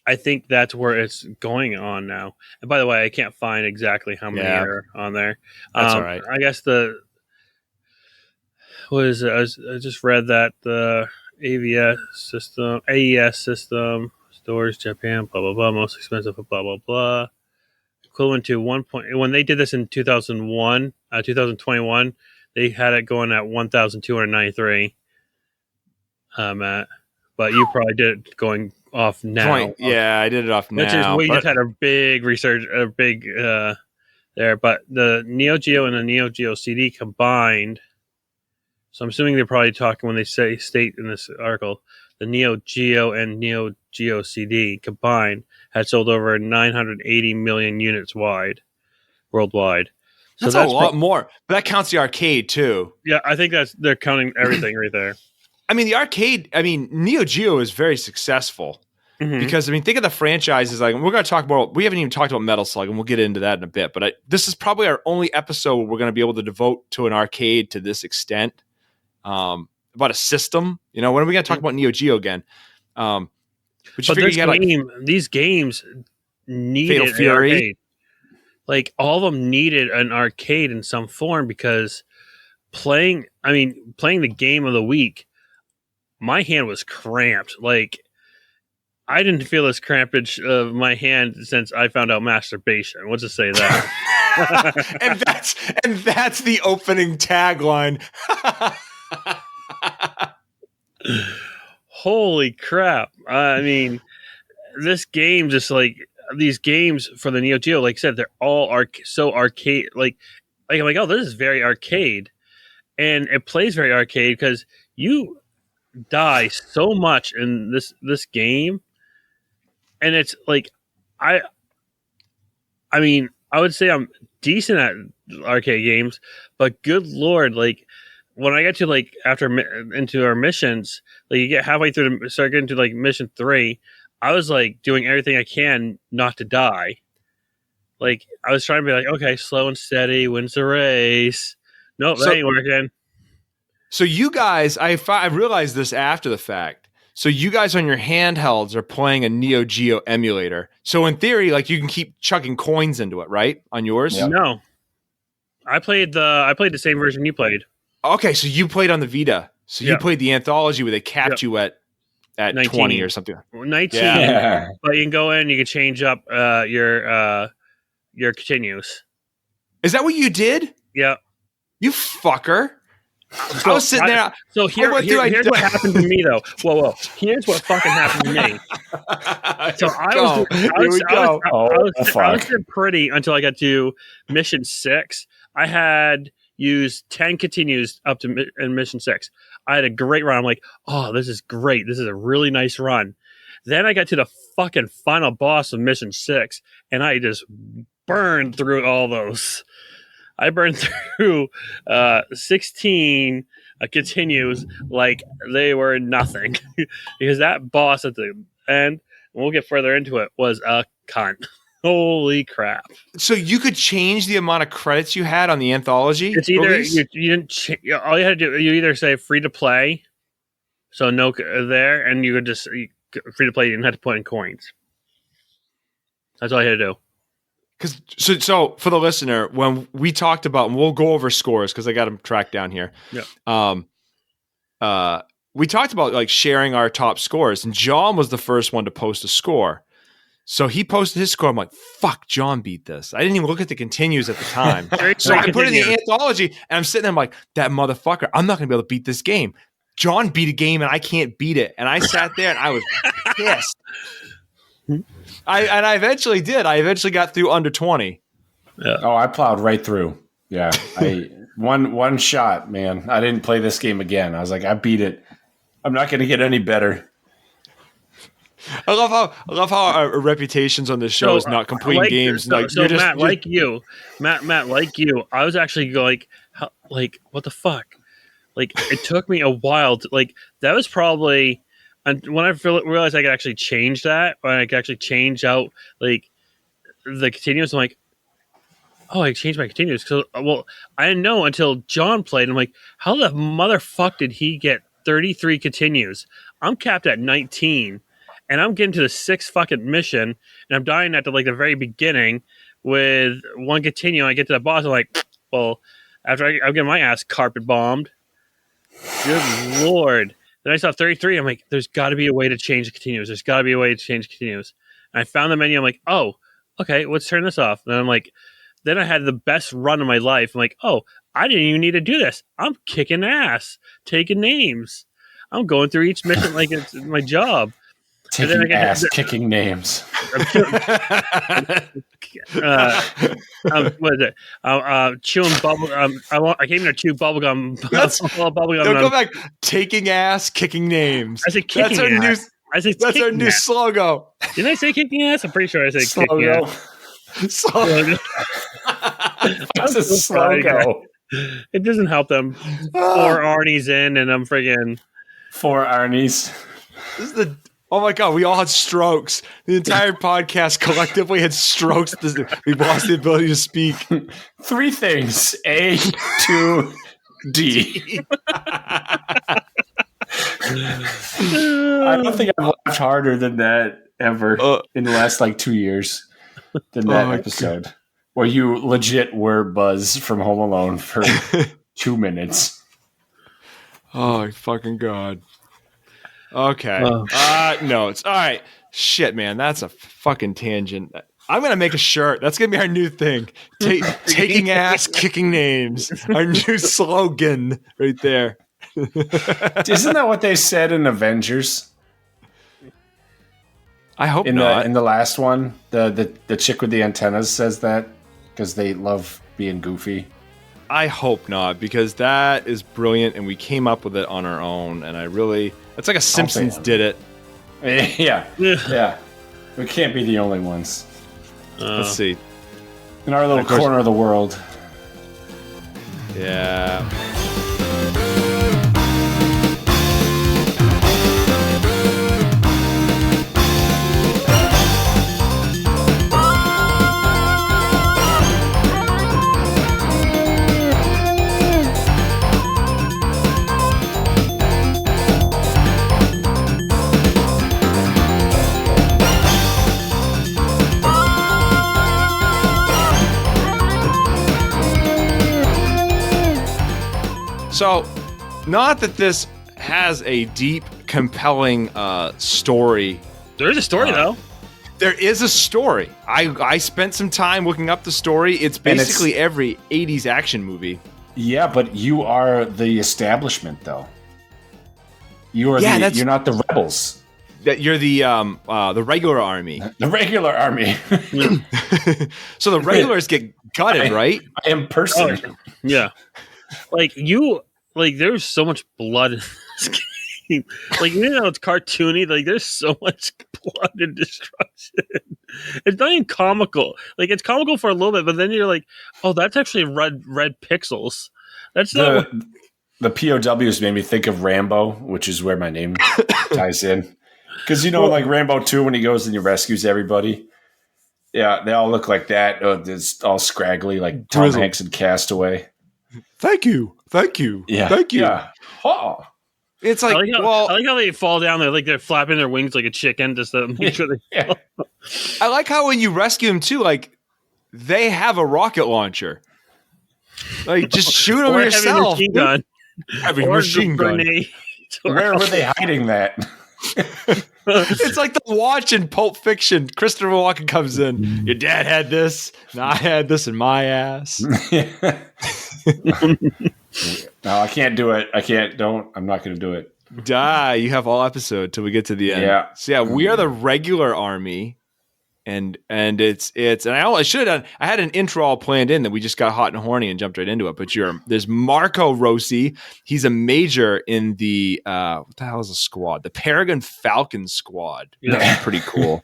S1: I think that's where it's going on now. And by the way, I can't find exactly how many are on there.
S2: That's all right.
S1: I guess what is it? I just read that the AES system, stores Japan, blah, blah, blah, most expensive, blah, blah, blah. Equivalent to when they did this in 2021, they had it going at 1,293, Matt. But you probably did it going off now.
S2: Yeah, I did it off now.
S1: We just had a big research, there. But the Neo Geo and the Neo Geo CD combined, so I'm assuming they're probably talking when they state in this article, the Neo Geo and Neo Geo CD combined had sold over 980 million units worldwide.
S2: That's a lot more. But that counts the arcade too.
S1: Yeah, I think they're counting everything right there.
S2: I mean, the arcade. I mean, Neo Geo is very successful because I mean, think of the franchises. Like we're going to talk about. We haven't even talked about Metal Slug, and we'll get into that in a bit. But this is probably our only episode where we're going to be able to devote to an arcade to this extent. About a system. You know, when are we going to talk about Neo Geo again? But
S1: these games needed
S2: Fatal Fury.
S1: An arcade. Like all of them needed an arcade in some form because playing the game of the week, my hand was cramped. Like I didn't feel this crampage of my hand since I found out masturbation. Let's just say that.
S2: and that's the opening tagline.
S1: Holy crap. I mean, this game just like these games for the Neo Geo, like I said, they're all so arcade. Like I'm like, oh, this is very arcade. And it plays very arcade because you die so much in this game. And it's like, I mean, I would say I'm decent at arcade games, but good Lord, like when I get to like into our missions, like you get halfway through start getting to like mission 3, I was like doing everything I can not to die. Like I was trying to be like, okay, slow and steady wins the race. Nope, that ain't working.
S2: So you guys, I realized this after the fact. So you guys on your handhelds are playing a Neo Geo emulator. So in theory, like you can keep chucking coins into it, right? On yours?
S1: Yep. No. I played the same version you played.
S2: Okay, so you played on the Vita. So you played the anthology where they capped you at 20 or something.
S1: 19.
S4: Yeah.
S1: But you can go in, you can change up your continues.
S2: Is that what you did?
S1: Yeah.
S2: You fucker. I was sitting there.
S1: So here's what happened to me, though. Whoa. Here's what fucking happened to me. So I was doing pretty until I got to mission 6. I had used 10 continues up to in mission 6. I had a great run. I'm like, oh, this is great. This is a really nice run. Then I got to the fucking final boss of mission 6, and I just burned through all those. I burned through 16 continues like they were nothing. Because that boss at the end, and we'll get further into it, was a cunt. Holy crap.
S2: So you could change the amount of credits you had on the anthology?
S1: It's either you didn't all you had to do, you either say free to play, so no there, and you could just free to play, you didn't have to put in coins. That's all you had to do.
S2: Because so for the listener, when we talked about, and we'll go over scores because I got them tracked down here.
S1: Yeah.
S2: We talked about like sharing our top scores, and John was the first one to post a score. So he posted his score. I'm like, fuck, John beat this. I didn't even look at the continues at the time. So I put it in the anthology, and I'm sitting there, I'm like, that motherfucker, I'm not going to be able to beat this game. John beat a game, and I can't beat it. And I sat there, and I was pissed. I eventually did. I eventually got through under 20.
S1: Yeah.
S4: Oh, I plowed right through. Yeah. One shot, man. I didn't play this game again. I was like, I beat it. I'm not going to get any better.
S2: I love how our reputations on this show is not completing games.
S1: Matt, like you, I was actually like, what the fuck? Like, it took me a while to, like, that was probably, and when I realized I could actually change that, when I could actually change out, like, the continuous, I'm like, oh, I changed my continuous. So, well, I didn't know until John played. I'm like, how the motherfuck did he get 33 continues? I'm capped at 19. And I'm getting to the 6th fucking mission, and I'm dying at the very beginning with one continue. I get to the boss, I'm like, well, after I'm getting my ass carpet bombed. Good Lord. Then I saw 33. I'm like, there's got to be a way to change the continues. There's got to be a way to change continues. And I found the menu. I'm like, oh, okay, let's turn this off. And I'm like, then I had the best run of my life. I'm like, oh, I didn't even need to do this. I'm kicking ass, taking names. I'm going through each mission like it's my job.
S4: Taking ass, kicking names.
S1: What is it? Chewing bubble. I came here to chew bubblegum. Bubblegum.
S2: Don't go back. Taking ass, kicking names.
S1: I said kicking ass.
S2: That's our new slogan.
S1: Didn't I say kicking ass? I'm pretty sure I said kicking ass.
S2: Slogan.
S4: What's a slow go?
S1: It doesn't help them. 4 Arnie's in, and I'm friggin'
S4: 4 Arnie's.
S2: This is the. Oh my god, we all had strokes. The entire podcast collectively had strokes. We lost the ability to speak.
S4: 3 things: A, 2, D. I don't think I've laughed harder than that ever in the last 2 years than that episode where you legit were Buzz from Home Alone for 2 minutes.
S2: Oh my fucking god. Okay. No, it's all right. Shit, man, that's a fucking tangent. I'm gonna make a shirt. That's gonna be our new thing. Taking ass, kicking names. Our new slogan right there.
S4: Isn't that what they said in Avengers?
S2: I hope not.
S4: In the last one, the chick with the antennas says that because they love being goofy.
S2: I hope not, because that is brilliant, and we came up with it on our own. And it's like a Simpsons did it.
S4: Yeah. We can't be the only ones.
S2: Let's see.
S4: In our little corner of the world.
S2: Yeah. So, not that this has a deep, compelling story.
S1: There is a story, though.
S2: There is a story. I spent some time looking up the story. It's basically every 80s action movie.
S4: Yeah, but you are the establishment, though. You're not the rebels.
S2: That you're the regular army.
S4: The regular army.
S2: So the regulars get gutted, right?
S4: I am person.
S1: Oh, yeah. There's so much blood in this game. Even though it's cartoony, there's so much blood and destruction. It's not even comical. It's comical for a little bit, but then you're like, oh, that's actually red pixels. That's not
S4: the POWs made me think of Rambo, which is where my name ties in. Because Rambo 2, when he goes and he rescues everybody, yeah, they all look like that. It's all scraggly, like Tom Hanks in Castaway.
S2: Thank you.
S4: Yeah.
S2: Thank you.
S4: Yeah. Oh.
S2: It's like,
S1: I like how they fall down there, they're flapping their wings like a chicken just to make sure they fall.
S2: I like how when you rescue them too, they have a rocket launcher. Just shoot them yourself. Having a machine gun.
S4: Where were they hiding that?
S2: It's like the watch in Pulp Fiction. Christopher Walken comes in. Your dad had this, and I had this in my ass.
S4: No, I can't do it. I'm not going to do it.
S2: Die. You have all episode till we get to the end.
S4: Yeah.
S2: So we are the regular army, and it's and I should have done. I had an intro all planned in that we just got hot and horny and jumped right into it. But there's Marco Rossi. He's a major in the what the hell is a squad? The Peregrine Falcon Squad. Yeah. That's pretty cool.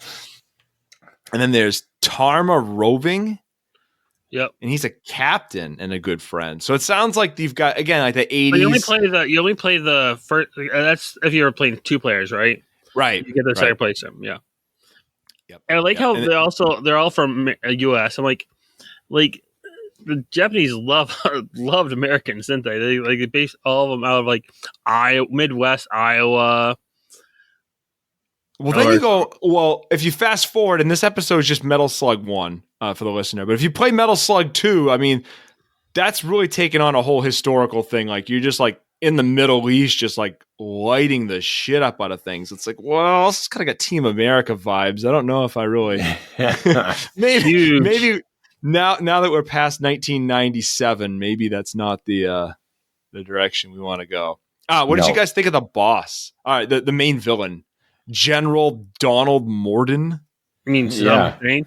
S2: And then there's Tarma Roving.
S1: Yep.
S2: And he's a captain and a good friend. So it sounds like you've got, again, like the 80s. But
S1: you only play the first. That's if you're playing 2 players, right?
S2: Right.
S1: You get the second place. Yeah. Yep. And I like how they're all from U.S. I'm like the Japanese loved Americans, didn't they? They based all of them out of Midwest Iowa.
S2: Well, then you go. Well, if you fast forward, and this episode is just Metal Slug 1 for the listener, but if you play Metal Slug 2, I mean, that's really taken on a whole historical thing. You're just in the Middle East, just lighting the shit up out of things. It's well, this is kind of got Team America vibes. I don't know if I really maybe now that we're past 1997, maybe that's not the direction we want to go. What did you guys think of the boss? All right, the main villain. General Donald Morden.
S1: I mean, Saddam Hussein.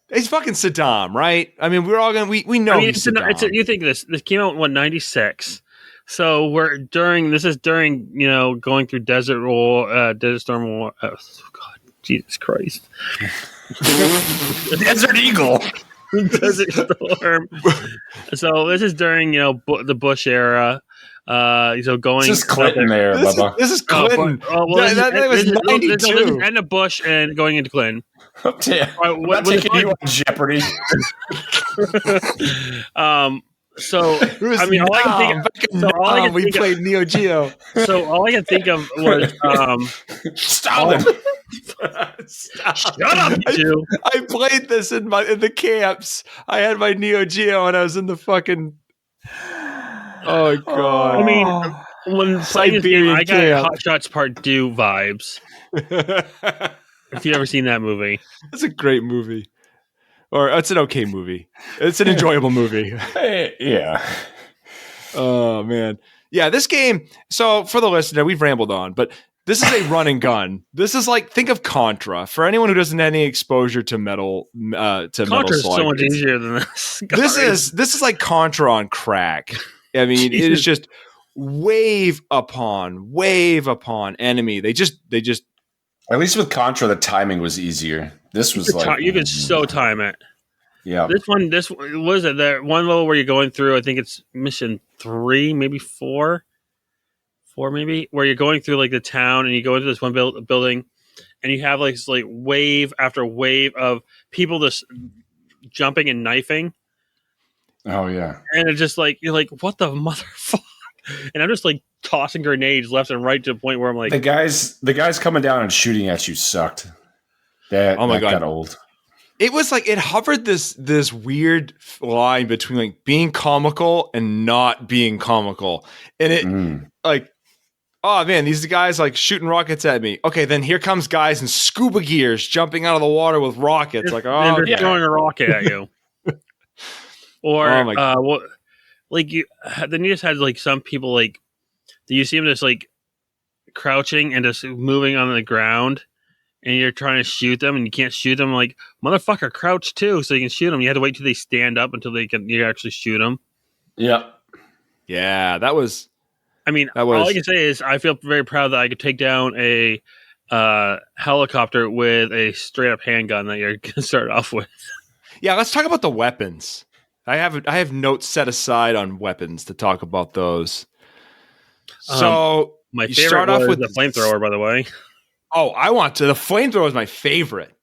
S2: He's fucking Saddam, right? I mean, we're all gonna we know he's Saddam.
S1: You think this came out in 96, so this is during going through Desert Storm War. Oh God, Jesus Christ!
S4: Desert Eagle.
S1: Desert Storm. So this is during the Bush era. So going.
S4: This is Clinton there, Bubba.
S2: This is Clinton. That was
S1: this
S2: 92.
S1: is end of Bush and going into Clinton.
S4: I'm not taking you on Jeopardy.
S1: So I mean, all I can
S2: we played Neo Geo.
S1: So all I can think of was
S4: Stalin.
S1: Shut up, you two.
S2: I played this in the camps. I had my Neo Geo and I was in the fucking. Oh god!
S1: I mean, when playing this game, I got
S2: camp.
S1: Hot Shots Part 2 vibes. If you ever seen that movie,
S2: it's a great movie, or it's an okay movie. It's an enjoyable movie.
S4: Yeah.
S2: Oh man, yeah. This game. So for the listener, we've rambled on, but this is a run and gun. This is like, think of Contra. For anyone who doesn't have any exposure to Metal
S1: Contra
S2: Metal
S1: is
S2: Slug,
S1: so much easier than this.
S2: This is like Contra on crack. I mean, it is just wave upon enemy. They just.
S4: At least with Contra, the timing was easier. This was like
S1: you could so time it.
S4: Yeah.
S1: This was it. That one level where you're going through. I think it's mission 3, maybe 4, maybe, where you're going through like the town and you go into this one building, and you have like this like wave after wave of people just jumping and knifing.
S4: Oh yeah.
S1: And it's just like, you're like, what the motherfucker? And I'm just like tossing grenades left and right to the point where I'm like,
S4: the guys coming down and shooting at you sucked. That got old.
S2: It was like it hovered this weird line between like being comical and not being comical. And it like, oh man, these guys like shooting rockets at me. Okay, then here comes guys in scuba gears jumping out of the water with rockets. Like, oh,
S1: and they're throwing a rocket at you. Or then you just had like some people like, do you see them just like crouching and just moving on the ground, and you're trying to shoot them and you can't shoot them? Like, motherfucker, crouch too so you can shoot them. You had to wait till they stand up until you actually shoot them.
S4: Yeah.
S2: Yeah, that was.
S1: I mean, all I can say is I feel very proud that I could take down a helicopter with a straight up handgun that you're going to start off with.
S2: Yeah, let's talk about the weapons. I have notes set aside on weapons to talk about those. So
S1: my favorite was the flamethrower, by the way.
S2: Oh, the flamethrower is my favorite.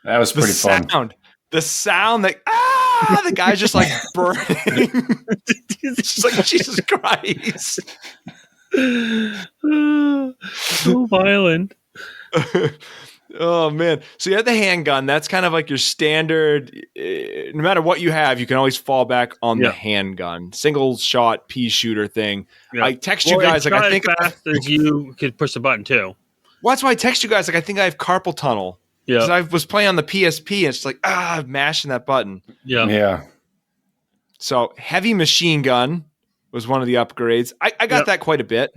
S4: That was pretty fun.
S2: The sound that the guy's just like burning. It's just like, Jesus Christ.
S1: So violent.
S2: Oh man. So you have the handgun. That's kind of like your standard, no matter what you have, you can always fall back on the handgun. Single shot pea shooter thing. Yeah. I text you guys like, I think
S1: fast as you could push the button too.
S2: Well, that's why I text you guys like, I think I have carpal tunnel. Yeah. Because I was playing on the PSP and it's like, mashing that button.
S1: Yeah.
S4: Yeah.
S2: So heavy machine gun was one of the upgrades. I got that quite a bit.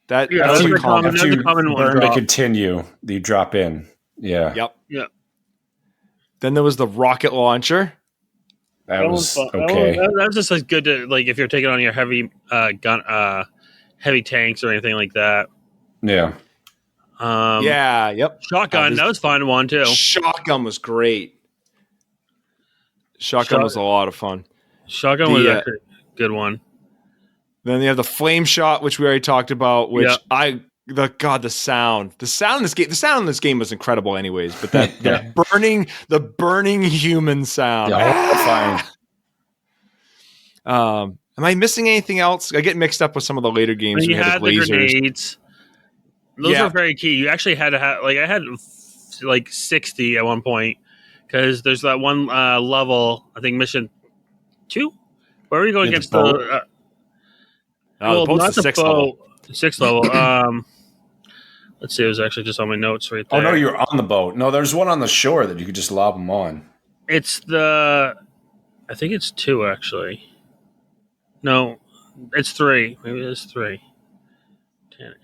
S2: That's
S4: a common
S1: one.
S4: To continue, you drop in. Yeah.
S2: Yep.
S1: Yeah.
S2: Then there was the rocket launcher.
S4: That was okay.
S1: That was just like good to, like, if you're taking on your heavy heavy tanks or anything like that.
S4: Yeah.
S2: Yep.
S1: Shotgun, that was fun one too.
S2: Shotgun was great. Shotgun was a lot of fun.
S1: Shotgun was actually a good one.
S2: Then you have the flame shot, which we already talked about. Which the sound in this game was incredible, anyways. But the burning human sound.
S4: Fine.
S2: Am I missing anything else? I get mixed up with some of the later games.
S1: You had the grenades. Those were very key. You actually had to have, like, I had like 60 at one point, because there's that one level, I think mission 2, where were you going against the
S2: boat's the 6th level.
S1: 6th level. Let's see, it was actually just on my notes right there.
S4: Oh no, you're on the boat. No, there's one on the shore that you could just lob them on.
S1: It's I think it's 2 actually. No, it's 3. Maybe it's 3.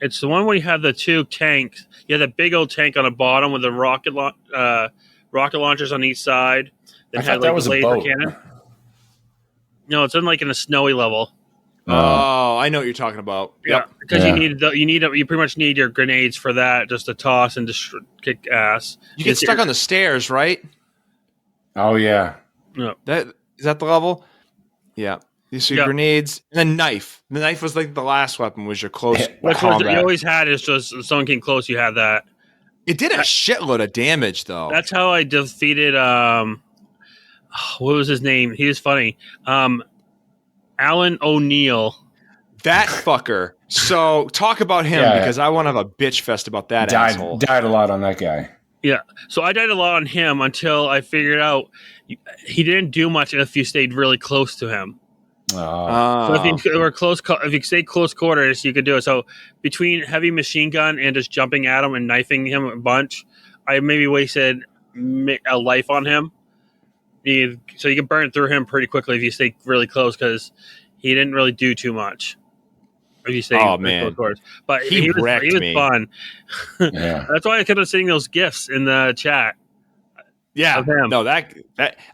S1: It's the one where you have the 2 tanks. You have the big old tank on the bottom with the rocket launchers on each side.
S4: I thought that was a boat.
S1: Cannon. No, it's in a snowy level.
S2: Oh, I know what you're talking about.
S1: Yeah, because you pretty much need your grenades for that, just to toss and just kick ass.
S2: You get stuck on the stairs, right?
S4: Oh yeah.
S1: No.
S2: Is that the level? Yeah. You see
S1: Yep.
S2: grenades and then knife. The knife was like the last weapon. Was your close
S1: Which was
S2: combat?
S1: you always had is just if someone came close, you had that.
S2: It did a shitload of damage though.
S1: That's how I defeated. What was his name? He was funny. Alan O'Neill.
S2: That fucker. So talk about him because I want to have a bitch fest about that asshole.
S4: Died a lot on that guy.
S1: Yeah. So I died a lot on him until I figured out he didn't do much if you stayed really close to him. So if you were close, if you stayed close quarters, you could do it. So between heavy machine gun and just jumping at him and knifing him a bunch, I maybe wasted a life on him. So you can burn through him pretty quickly if you stay really close because he didn't really do too much. If you stay close quarters, but he was fun.
S4: Yeah.
S1: That's why I kept on seeing those gifs in the chat.
S2: Yeah, no, that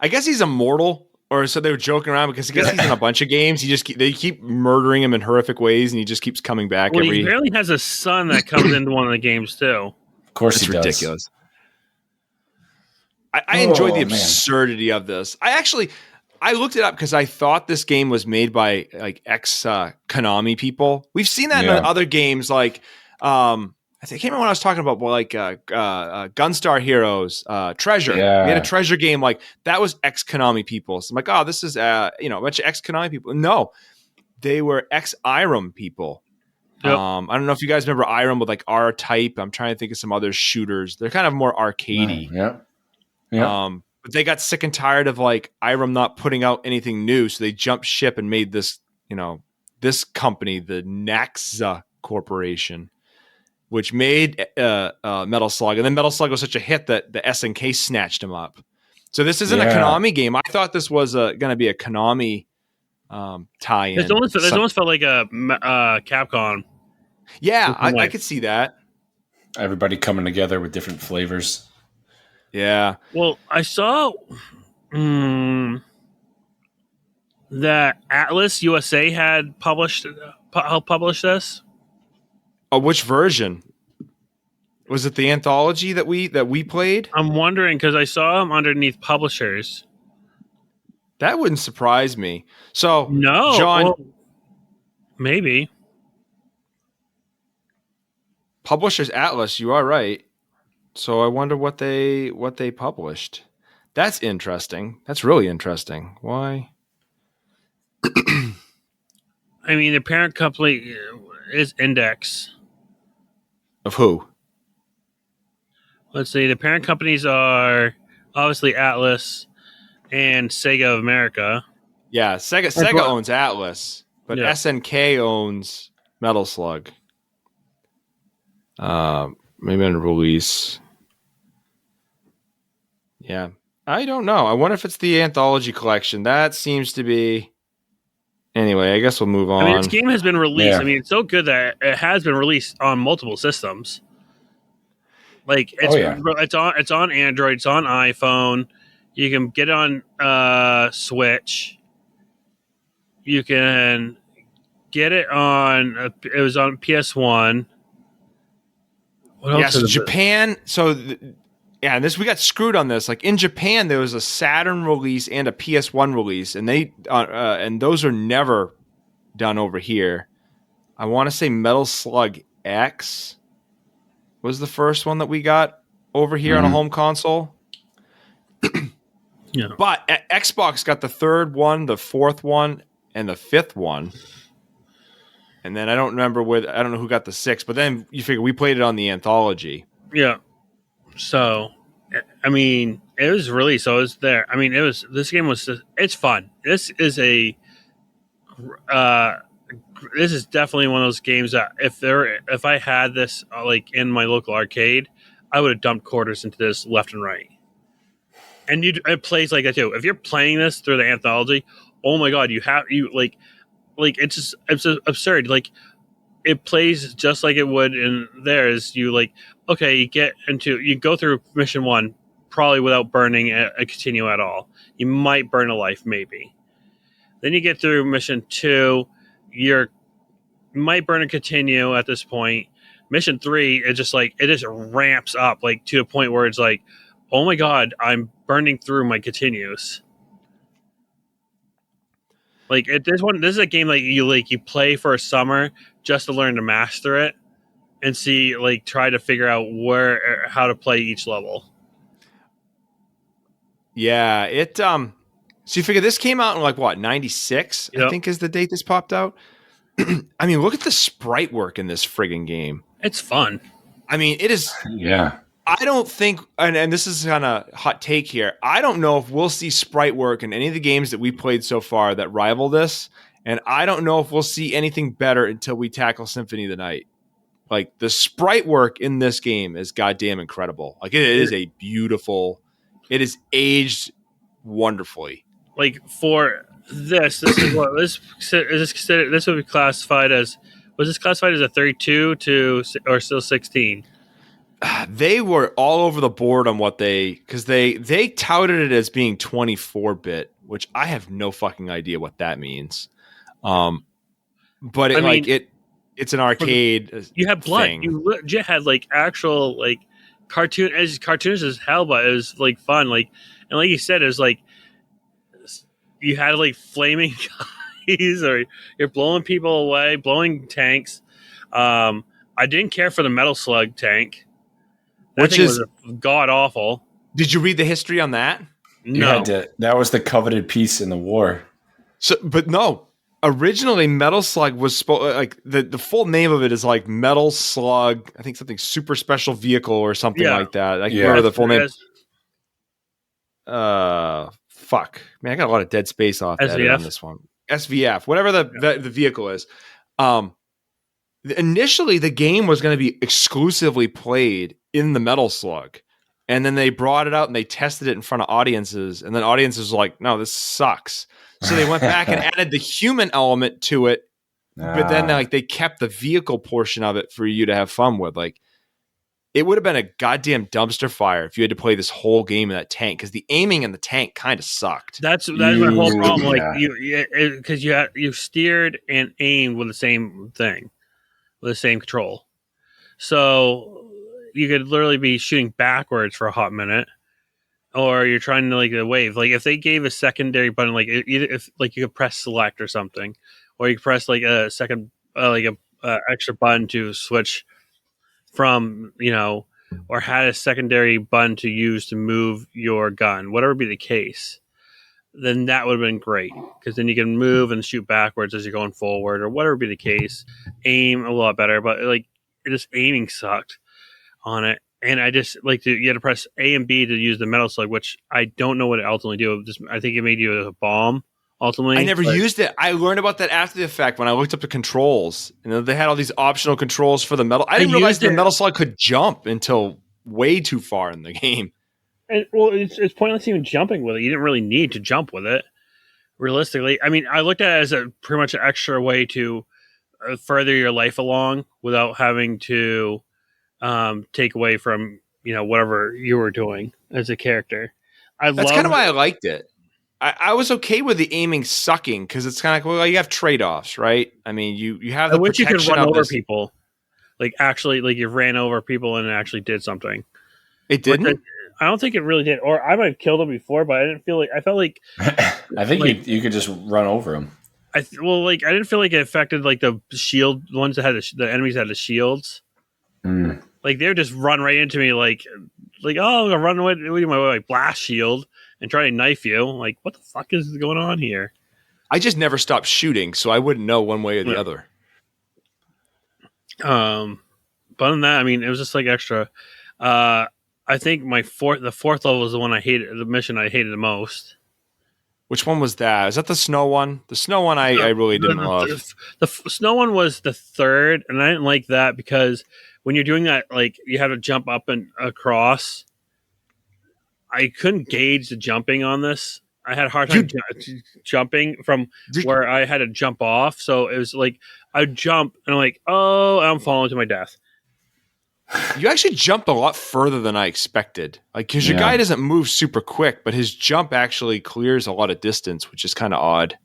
S2: I guess he's immortal, or so they were joking around because I guess he's in a bunch of games. They keep murdering him in horrific ways, and he just keeps coming back.
S1: Well, he apparently has a son that comes into one of the games too.
S4: Of course,
S2: it's
S4: he does.
S2: Ridiculous. I enjoyed the absurdity of this. I looked it up because I thought this game was made by like ex Konami people. We've seen that in other games, like I can't remember what I was talking about, but like Gunstar Heroes, Treasure.
S4: Yeah.
S2: We had a Treasure game like that was ex Konami people. So I'm like, oh, this is a bunch of ex Konami people. No, they were ex Irem people.
S1: Yep.
S2: I don't know if you guys remember Irem with like R-Type. I'm trying to think of some other shooters. They're kind of more arcadey.
S4: Yeah.
S2: But they got sick and tired of like Irem not putting out anything new, so they jumped ship and made this, this company, the Naxa Corporation, which made Metal Slug, and then Metal Slug was such a hit that the SNK snatched them up. So this isn't a Konami game. I thought this was going to be a Konami tie-in.
S1: It almost felt like a Capcom.
S2: Yeah, I could see that.
S4: Everybody coming together with different flavors.
S2: Yeah.
S1: Well, I saw that Atlas USA had helped publish this.
S2: Oh, which version? Was it the anthology that we played?
S1: I'm wondering because I saw them underneath publishers.
S2: That wouldn't surprise me. So
S1: no,
S2: John,
S1: maybe
S2: publishers Atlas. You are right. So I wonder what they published. That's interesting. That's really interesting. Why?
S1: I mean, the parent company is Index.
S2: Of who?
S1: Let's see. The parent companies are obviously Atlas and Sega of America.
S2: Yeah, Sega owns Atlas, but SNK owns Metal Slug. Maybe on release. Yeah, I don't know. I wonder if it's the anthology collection. That seems to be. Anyway, I guess we'll move on.
S1: I mean, this game has been released. Yeah. I mean, it's so good that it has been released on multiple systems. Like it's on Android, it's on iPhone. You can get it on Switch. You can get it on. It was on PS1.
S2: What else? Yes, Japan. Yeah, we got screwed on this. Like in Japan, there was a Saturn release and a PS1 release, and they and those are never done over here. I want to say Metal Slug X was the first one that we got over here on a home console.
S1: Yeah,
S2: but Xbox got the third one, the fourth one, and the fifth one. And then I don't know who got the sixth. But then you figure we played it on the anthology.
S1: Yeah. So, I mean, it was released, so it was there. I mean, this game was. It's fun. This is definitely one of those games that if I had this like in my local arcade, I would have dumped quarters into this left and right. And it plays like that too. If you're playing this through the anthology, oh my god, it's absurd. Like it plays just like it would in theirs. You you go through mission 1 probably without burning a continue at all. You might burn a life maybe. Then you get through mission 2, you might burn a continue at this point. Mission 3, it just ramps up like to a point where it's like, oh my god, I'm burning through my continues. Like this is a game like you play for a summer just to learn to master it and see try to figure out how to play each level.
S2: Yeah, so you figure this came out in like what, 96, I
S1: Yep.
S2: think is the date this popped out. I mean, look at the sprite work in this friggin' game.
S1: It's fun.
S2: I mean, it is.
S4: Yeah.
S2: I don't think, and this is kind of hot take here, I don't know if we'll see sprite work in any of the games that we played so far that rival this, and I don't know if we'll see anything better until we tackle Symphony of the Night. Like, the sprite work in this game is goddamn incredible. Like, it is a beautiful, it is aged wonderfully.
S1: Like for this is what this would be classified as. Was this classified as a 32 to or still 16?
S2: They were all over the board on what because they touted it as being 24-bit, which I have no fucking idea what that means. But it's an arcade.
S1: You had blood.
S2: Thing.
S1: You legit had actual cartoons as hell, but it was fun. And like you said, it was you had flaming guys, or you're blowing people away, blowing tanks. I didn't care for the Metal Slug tank. That thing was god awful.
S2: Did you read the history on that?
S1: No.
S4: That was the coveted piece in the war.
S2: So, but no. Originally, Metal Slug was the full name of it is Metal Slug. I think something super special vehicle or something like that. I can't remember the full name. Fuck, man, I got a lot of dead space off on this one. SVF, whatever the vehicle is. Initially, the game was going to be exclusively played in the Metal Slug, and then they brought it out and they tested it in front of audiences, and then audiences were like, "No, this sucks." So they went back and added the human element to it, but then they kept the vehicle portion of it for you to have fun with. It would have been a goddamn dumpster fire if you had to play this whole game in that tank, because the aiming in the tank kind of sucked.
S1: That's my whole problem. Because you steered and aimed with the same thing, with the same control, so you could literally be shooting backwards for a hot minute. Or you're trying to a wave. If they gave a secondary button, if you could press select or something, or you could press a second extra button to switch from or had a secondary button to use to move your gun, whatever be the case, then that would have been great, because then you can move and shoot backwards as you're going forward, or whatever be the case. Aim a lot better, but just aiming sucked on it. And I just you had to press A and B to use the Metal Slug, which I don't know what it ultimately do. I think it made you a bomb ultimately.
S2: I never used it. I learned about that after the fact when I looked up the controls. They had all these optional controls for the metal. I didn't realize the Metal Slug could jump until way too far in the game.
S1: And, it's pointless even jumping with it. You didn't really need to jump with it, realistically. I mean, I looked at it as pretty much an extra way to further your life along without having to take away from whatever you were doing as a character. That's
S2: kind of why I liked it. I was okay with the aiming sucking, because it's kind of you have trade-offs, right? I mean, you have the protection. I wish you could run over
S1: people, actually, you ran over people and it actually did something.
S2: It didn't.
S1: I don't think it really did, or I might have killed them before, but I didn't feel I felt like
S4: I think you could just run over them.
S1: I didn't feel like it affected the shield ones that had the enemies had the shields.
S4: Mm.
S1: They would just run right into me, oh, I'm gonna run away with my blast shield and try to knife you. What the fuck is going on here?
S2: I just never stopped shooting, so I wouldn't know one way or the other.
S1: But other than that, I mean, it was just extra. I think the fourth level is the one I hated, the mission I hated the most.
S2: Which one was that? Is that the snow one? The snow one I really didn't love.
S1: The snow one was the third, and I didn't like that because when you're doing that, you have to jump up and across. I couldn't gauge the jumping on this. I had a hard time jumping from where I had to jump off. So it was I'd jump, and I'm oh, I'm falling to my death.
S2: You actually jumped a lot further than I expected. Because your guy doesn't move super quick, but his jump actually clears a lot of distance, which is kind of odd.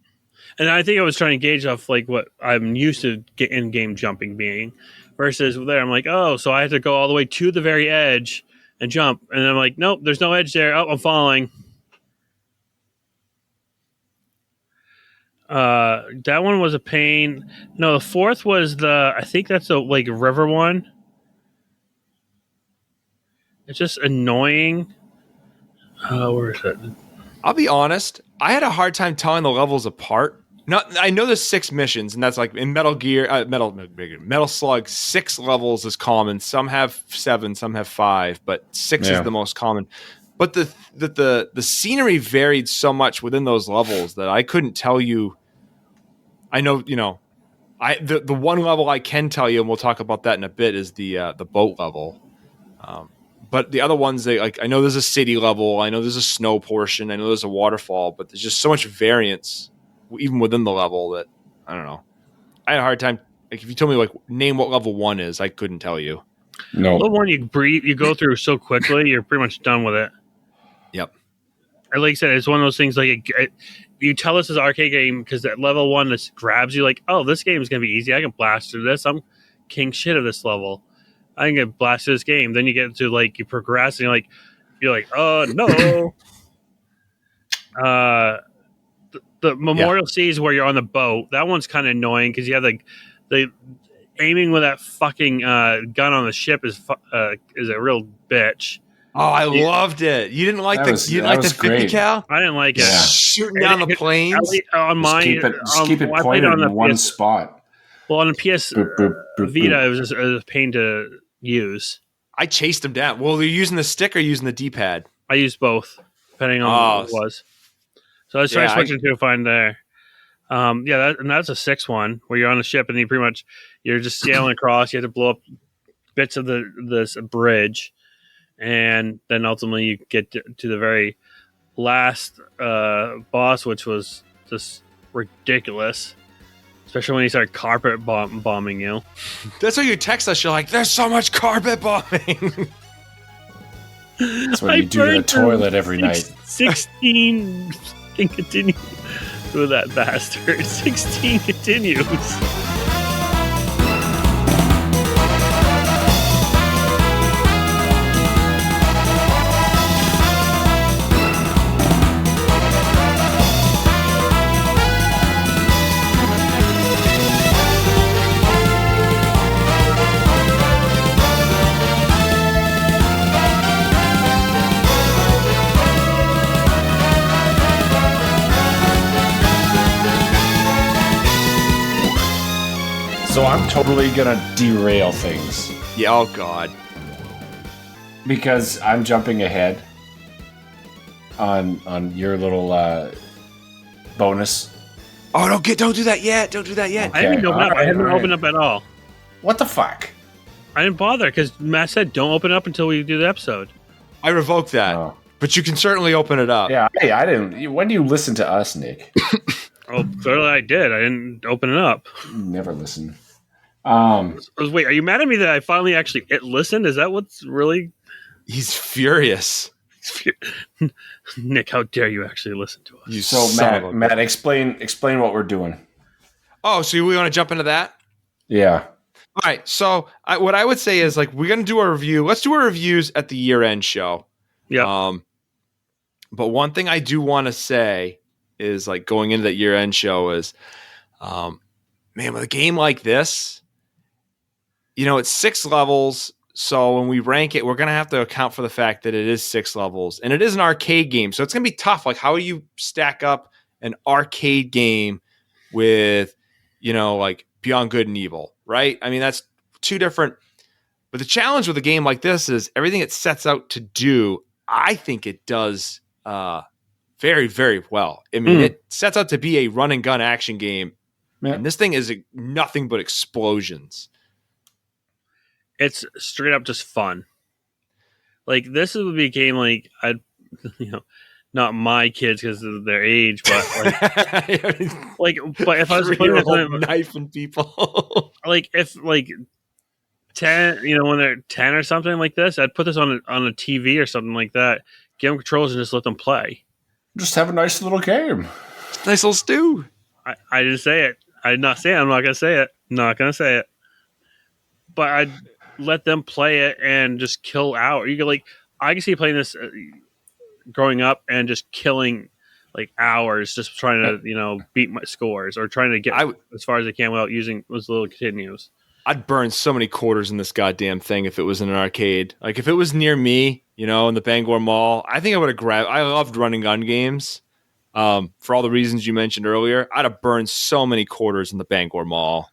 S1: And I think I was trying to gauge off what I'm used to in-game jumping being, versus there I'm oh, so I had to go all the way to the very edge and jump, and I'm nope, there's no edge there. Oh, I'm falling. That one was a pain. No, the fourth was I think that's the like river one. It's just annoying. Where is it?
S2: I'll be honest. I had a hard time telling the levels apart. I know there's 6 missions, and that's like in Metal Slug. 6 levels is common. Some have 7, some have 5, but 6 is the most common. But the scenery varied so much within those levels that I couldn't tell you. I know, the one level I can tell you, and we'll talk about that in a bit, is the boat level. But the other ones, I know there's a city level, I know there's a snow portion, I know there's a waterfall, but there's just so much variance even within the level that I don't know. I had a hard time. Like if you told me name what level 1 is, I couldn't tell you.
S4: No,
S1: level 1 you go through so quickly, you're pretty much done with it.
S2: Yep.
S1: And like I said, it's one of those things you tell us it's an arcade game because at level 1 this grabs you like, oh, this game is gonna be easy. I can blast through this. I'm king shit of this level. I can get blasted through this game. Then you get to you progress and you're like, oh no. The Memorial Seas where you're on the boat, that one's kind of annoying because you have the aiming with that fucking gun on the ship is a real bitch.
S2: Oh, I loved it. You didn't like the 50
S4: great.
S2: cal?
S1: I didn't like it.
S4: Yeah.
S2: Shooting down the planes.
S1: On my
S4: keep it pointed in one spot.
S1: Well, on the PS
S4: boop, boop, boop,
S1: Vita,
S4: boop.
S1: it was a pain to use.
S2: I chased them down. Well, they're using the stick or using the D-pad?
S1: I used both, depending on what it was. So I started switching to find there. That's a 6 one where you're on a ship and you're just sailing across. You have to blow up bits of this bridge, and then ultimately you get to the very last boss, which was just ridiculous. Especially when you start carpet bombing you.
S2: That's what you text us. You're like, "There's so much carpet bombing."
S4: That's what you do to the toilet every night.
S1: 16 can continue with that bastard. 16 continues.
S4: So I'm totally gonna derail things.
S2: Yeah, oh god.
S4: Because I'm jumping ahead on your little bonus.
S2: Oh, don't do that yet. Don't do that yet.
S4: Okay.
S1: I didn't open up. I haven't opened up at all.
S4: What the fuck?
S1: I didn't bother because Matt said don't open up until we do the episode.
S2: I revoked that.
S4: Oh.
S2: But you can certainly open it up.
S4: Yeah, hey, I didn't. When do you listen to us, Nick?
S1: Oh, clearly I did. I didn't open it up.
S4: You never listen.
S1: Wait, are you mad at me that I finally actually listened? Is that what's really?
S2: He's furious.
S1: Nick, how dare you actually listen to us?
S2: You
S4: So Matt, explain what we're doing.
S2: Oh, so we want to jump into that?
S4: Yeah.
S2: All right. So what I would say is we're going to do a review. Let's do our reviews at the year-end show.
S1: Yeah.
S2: But one thing I do want to say is going into that year-end show is, man, with a game like this, it's 6 levels. So when we rank it, we're going to have to account for the fact that it is 6 levels and it is an arcade game. So it's going to be tough. How do you stack up an arcade game with, Beyond Good and Evil, right? I mean, that's 2 different. But the challenge with a game like this is everything it sets out to do, I think it does very, very well. I mean, it sets out to be a run and gun action game. Yeah. And this thing is nothing but explosions.
S1: It's straight up just fun. This would be a game I'd, not my kids because of their age, but but if I was putting it
S2: knifing people,
S1: if 10, when they're 10 or something like this, I'd put this on a TV or something like that. Give them controls and just let them play.
S4: Just have a nice little game.
S2: Nice little stew.
S1: I didn't say it. I did not say it. I'm not going to say it. Not going to say it. But I'd let them play it and just kill out. You can I can see playing this growing up and just killing like hours just trying to beat my scores or trying to get as far as I can without using those little continues.
S2: I'd burn so many quarters in this goddamn thing if it was in an arcade. Like if it was near me, in the Bangor Mall, I think I would have grabbed. I loved running gun games. For all the reasons you mentioned earlier, I'd have burned so many quarters in the Bangor Mall.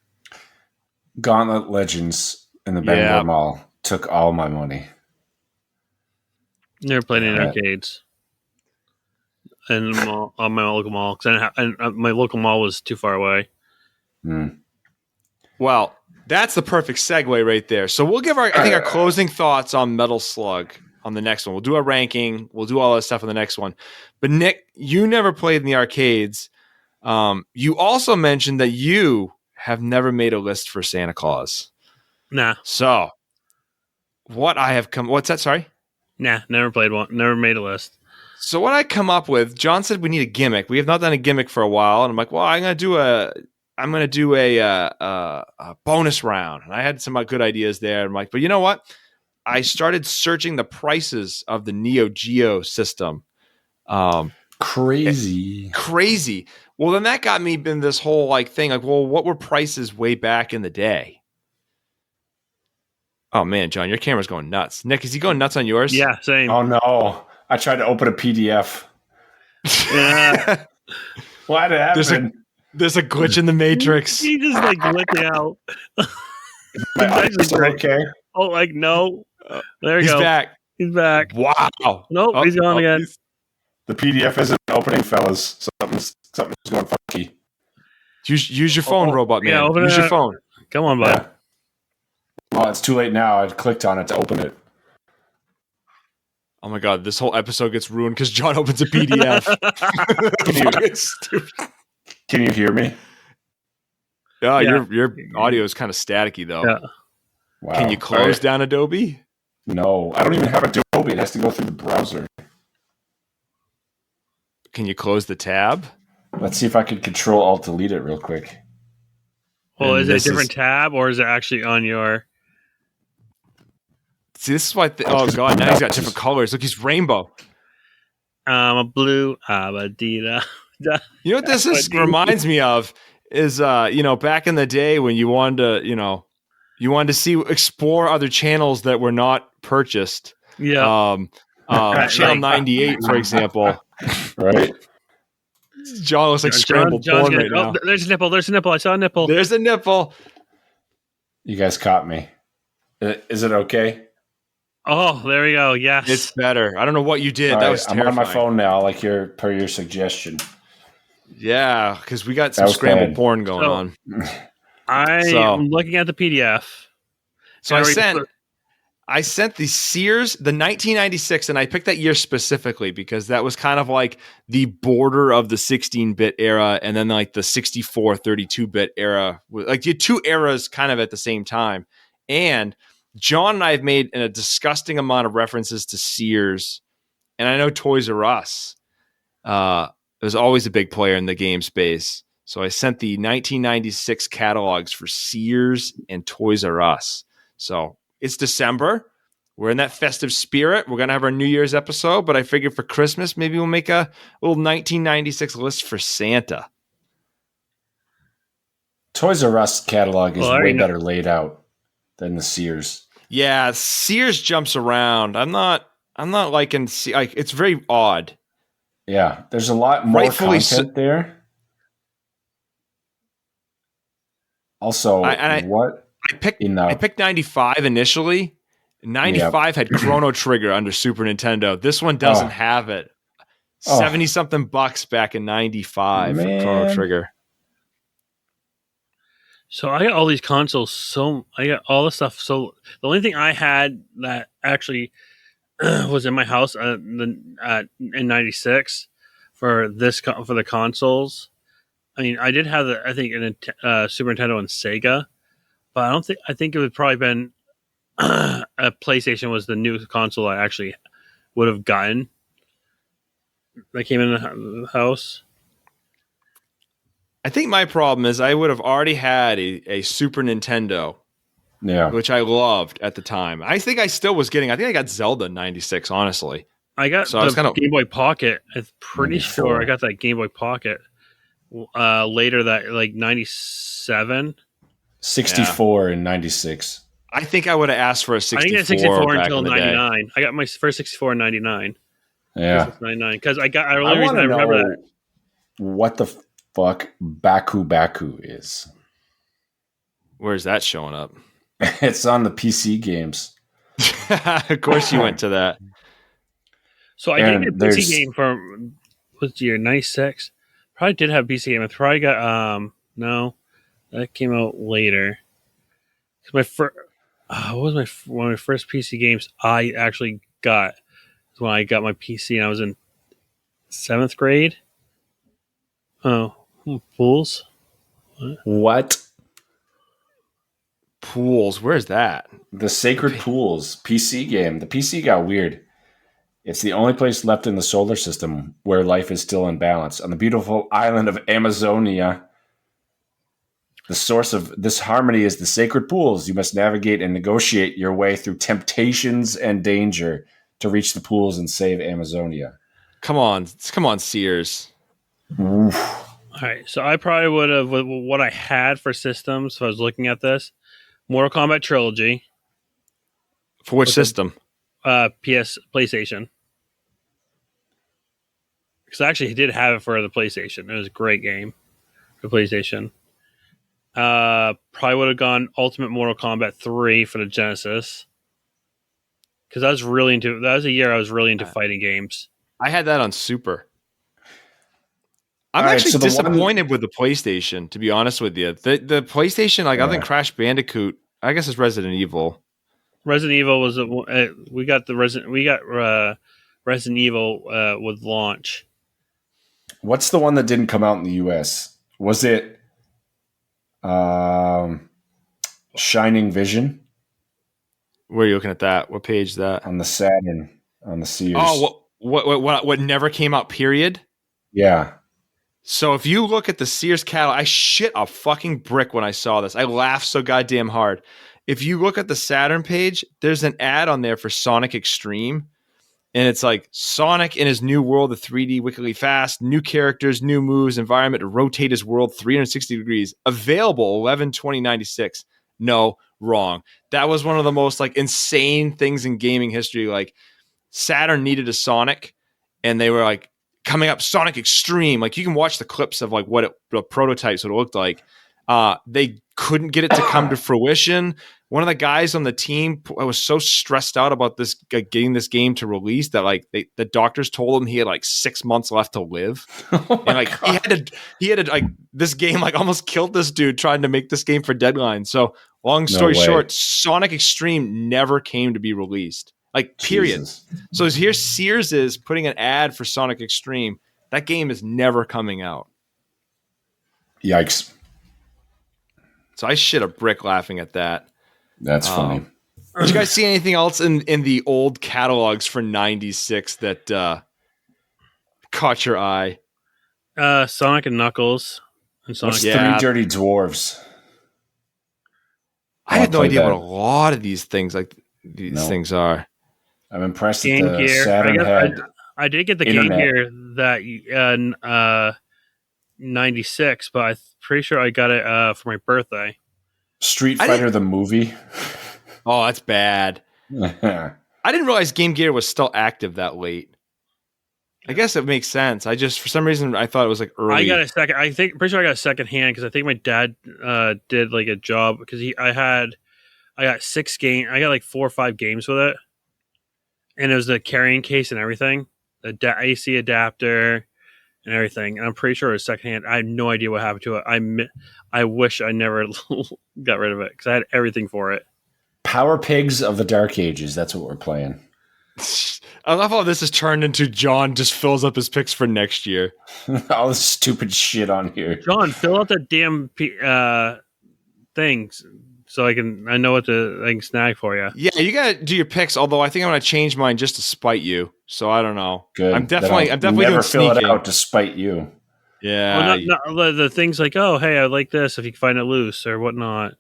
S4: Gauntlet Legends in the Bangor Mall took all my money.
S1: Never played in arcades. And on my local mall, because my local mall was too far away.
S2: Well, that's the perfect segue right there. So we'll give our closing thoughts on Metal Slug on the next one. We'll do a ranking. We'll do all that stuff on the next one. But Nick, you never played in the arcades. You also mentioned that you have never made a list for Santa Claus.
S1: Nah.
S2: So what's that? Sorry?
S1: Nah, never played one. Never made a list.
S2: So what I come up with, John said we need a gimmick. We have not done a gimmick for a while. And I'm like, well, I'm going to do a bonus round. And I had some good ideas there. I'm like, but you know what? I started searching the prices of the Neo Geo system.
S4: Crazy.
S2: Well, then that got me in this whole thing. Like, well, what were prices way back in the day? Oh man, John, your camera's going nuts. Nick, is he going nuts on yours?
S1: Yeah, same.
S4: Oh no. I tried to open a PDF.
S1: Yeah.
S4: Why'd it happen?
S2: There's a glitch in the Matrix.
S1: He just glitching out.
S4: My audio okay?
S1: Oh, no. There you go. He's back.
S2: Wow.
S1: Nope, he's gone again.
S4: The PDF isn't opening, fellas. Something's going funky.
S2: Use your phone, Robot Man.
S1: Yeah,
S2: use your phone.
S1: Come on, bud.
S4: Yeah. Well, it's too late now. I clicked on it to open it.
S2: Oh my god, this whole episode gets ruined because John opens a PDF.
S4: Can you hear me?
S2: Yeah. Your audio is kind of staticky though.
S1: Yeah.
S2: Wow. Can you close down Adobe?
S4: No, I don't even have Adobe. It has to go through the browser.
S2: Can you close the tab?
S4: Let's see if I can Control Alt Delete it real quick.
S1: Well, is it a different tab or is it actually on your?
S2: See, this is why. Oh god, now he's got different colors. Look, he's rainbow.
S1: A blue abadida.
S2: You know what this reminds me of is back in the day when you wanted to explore other channels that were not purchased.
S1: Yeah.
S2: Channel 98, for example.
S4: Right.
S2: John looks like scrambled porn right now.
S1: There's a nipple. I saw a nipple.
S2: There's a nipple.
S4: You guys caught me. Is it okay?
S1: Oh, there we go. Yes.
S2: It's better. I don't know what you did.
S4: All
S2: that
S4: right,
S2: was terrifying.
S4: I'm on my phone now, per your suggestion.
S2: Yeah, because we got some scrambled porn going on.
S1: I'm looking at the PDF.
S2: So I sent the Sears, the 1996, and I picked that year specifically because that was kind of like the border of the 16-bit era and then the 64, 32-bit era. Like the two eras kind of at the same time. And John and I have made a disgusting amount of references to Sears, and I know Toys R Us was always a big player in the game space. So I sent the 1996 catalogs for Sears and Toys R Us. So it's December. We're in that festive spirit. We're going to have our New Year's episode, but I figured for Christmas, maybe we'll make a little 1996 list for Santa.
S4: Toys R Us catalog is way better laid out than the Sears.
S2: Yeah, Sears jumps around. I'm not liking it's very odd.
S4: Yeah, there's a lot more content there. Also, I picked
S2: 95 initially. 95 had Chrono Trigger under Super Nintendo. This one doesn't have it. 70 something bucks back in 95 for Chrono Trigger.
S1: So I got all these consoles. I got all the stuff. So the only thing I had that actually was in my house in '96 for the consoles. I mean, I did have I think a Super Nintendo and Sega, but I think it would probably been a PlayStation was the new console I actually would have gotten that came in the house.
S2: I think my problem is I would have already had a Super Nintendo, which I loved at the time. I think I still was getting. I think I got Zelda in '96, honestly.
S1: I got
S2: So I was
S1: the
S2: kinda-
S1: Game Boy Pocket. I'm pretty
S4: 94.
S1: sure I got that Game Boy Pocket later that like 97.
S4: 64 and 96.
S2: I think I would have asked for a
S1: I
S2: 64,
S1: didn't get 64
S2: back
S1: until
S2: in the day.
S1: 99. I got my first 64 in 99.
S4: Yeah.
S1: 99 because I got. The
S4: I
S1: only reason
S4: want
S1: I
S4: to
S1: remember
S4: know
S1: that.
S4: what the fuck Baku is.
S2: Where's that showing up?
S4: It's on the PC games.
S2: Of course you went to that.
S1: So I
S4: Aaron,
S1: did get a
S4: there's-
S1: PC game from what's the year 96. Probably did have a PC game. I probably got no, that came out later. 'Cause my first, what was one of my first PC games I actually got was when I got my PC and I was in 7th grade. Oh, Pools.
S4: What?
S2: Pools. Where's that?
S4: The Sacred Pools PC game. The PC got weird. It's the only place left in the solar system where life is still in balance. On the beautiful island of Amazonia, the source of this harmony is the sacred pools. You must navigate and negotiate your way through temptations and danger to reach the pools and save Amazonia.
S2: Come on, Sears.
S4: Oof.
S1: All right, so I probably would have what I had for systems. If I was looking at this, Mortal Kombat Trilogy,
S2: For which system?
S1: PlayStation. Because actually, he did have it for the PlayStation. It was a great game for PlayStation. Probably would have gone Ultimate Mortal Kombat 3 for the Genesis. Because I was really into that was a year I was really into fighting games.
S2: I had that on Super. I'm
S4: All right,
S2: actually
S4: so the
S2: disappointed with the PlayStation, to be honest with you. The PlayStation, like other than Crash Bandicoot, I guess it's Resident Evil.
S1: Resident Evil was we got Resident Evil with launch.
S4: What's the one that didn't come out in the US? Was it Shining Vision
S2: Where are you looking at that? What page is that?
S4: on the Saturn on the Sears?
S2: Oh, what never came out, period?
S4: Yeah.
S2: So if you look at the Sears catalog, I shit a fucking brick when I saw this. I laughed so goddamn hard. If you look at the Saturn page, there's an ad on there for Sonic Extreme. And it's like Sonic in his new world of 3D wickedly fast, new characters, new moves, environment to rotate his world 360 degrees. Available 11/20/96. No, wrong. That was one of the most like insane things in gaming history. Like Saturn needed a Sonic, and they were like coming up Sonic Extreme. Like you can watch the clips of like the prototypes what it looked like. They couldn't get it to come to fruition. One of the guys on the team was so stressed out about this getting this game to release that like the doctors told him he had like 6 months left to live.
S4: Oh
S2: And like he had to like this game like almost killed this dude trying to make this game for deadline. So long story
S4: way.
S2: short, Sonic Extreme never came to be released. Like period.
S4: Jesus.
S2: So here Sears is putting an ad for Sonic Extreme. That game is never coming out.
S4: Yikes.
S2: So I shit a brick laughing at that.
S4: That's funny.
S2: Did you guys see anything else in the old catalogs for 96 that caught your eye?
S1: Sonic and Knuckles and Sonic.
S4: What's
S2: Yeah.
S4: Three Dirty Dwarves?
S2: I had no
S4: played
S2: idea
S4: that.
S2: what a lot of these things things are.
S4: I'm impressed that
S1: Game
S4: the
S1: Gear.
S4: Saturn had.
S1: I did get the
S4: Internet.
S1: Game Gear that 96, but I'm pretty sure I got it for my birthday.
S4: Street
S2: I
S4: Fighter the movie.
S2: Oh, that's bad.
S4: Yeah.
S2: I didn't realize Game Gear was still active that late. I guess it makes sense. I just, for some reason, I thought it was like early.
S1: I got a second. Pretty sure I got a second hand because I think my dad did like a job because I got 6 games. I got like 4 or 5 games with it, and it was the carrying case and everything, the AC adapter and everything. And I'm pretty sure it was second hand. I have no idea what happened to it. I wish I never got rid of it because I had everything for it.
S4: Power Pigs of the Dark Ages. That's what we're playing.
S2: I love how this has turned into John just fills up his picks for next year.
S4: All this stupid shit on here.
S1: John, fill out the damn things so I know what I can snag for you.
S2: Yeah, you gotta do your picks. Although I think I'm gonna change mine just to spite you. So I don't know.
S4: Good.
S2: I'm
S4: Then
S2: definitely
S4: I'll
S2: doing
S4: never fill
S2: sneaking.
S4: it out to spite you.
S2: Yeah,
S1: Well, not the things like, oh, hey, I like this if you can find it loose or whatnot.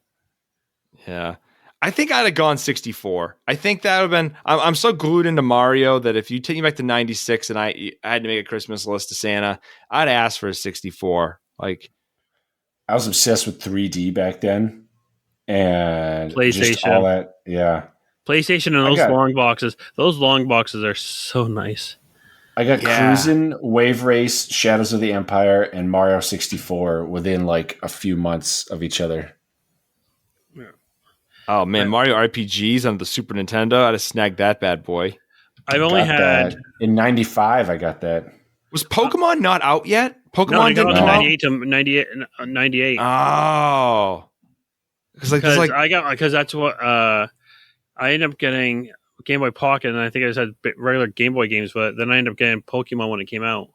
S2: yeah. I think I'd have gone 64. I think that would have been. I'm so glued into Mario that if you take me back to 96 and I had to make a Christmas list to Santa, I'd ask for a 64. Like,
S4: I was obsessed with 3D back then, and just
S1: PlayStation.
S4: all that. Yeah,
S1: PlayStation and those long boxes. Those long boxes are so nice.
S4: I got Cruisin', Wave Race, Shadows of the Empire, and Mario 64 within like a few months of each other.
S2: Oh man, Mario RPGs on the Super Nintendo. I'd have snagged that bad boy.
S1: I've only had
S4: that. In 95. I got that.
S2: Was Pokemon not out yet?
S1: Pokemon
S2: didn't
S1: come out 98.
S2: Oh,
S1: because that's what I ended up getting Game Boy Pocket, and I think I just had regular Game Boy games, but then I ended up getting Pokemon when it came out.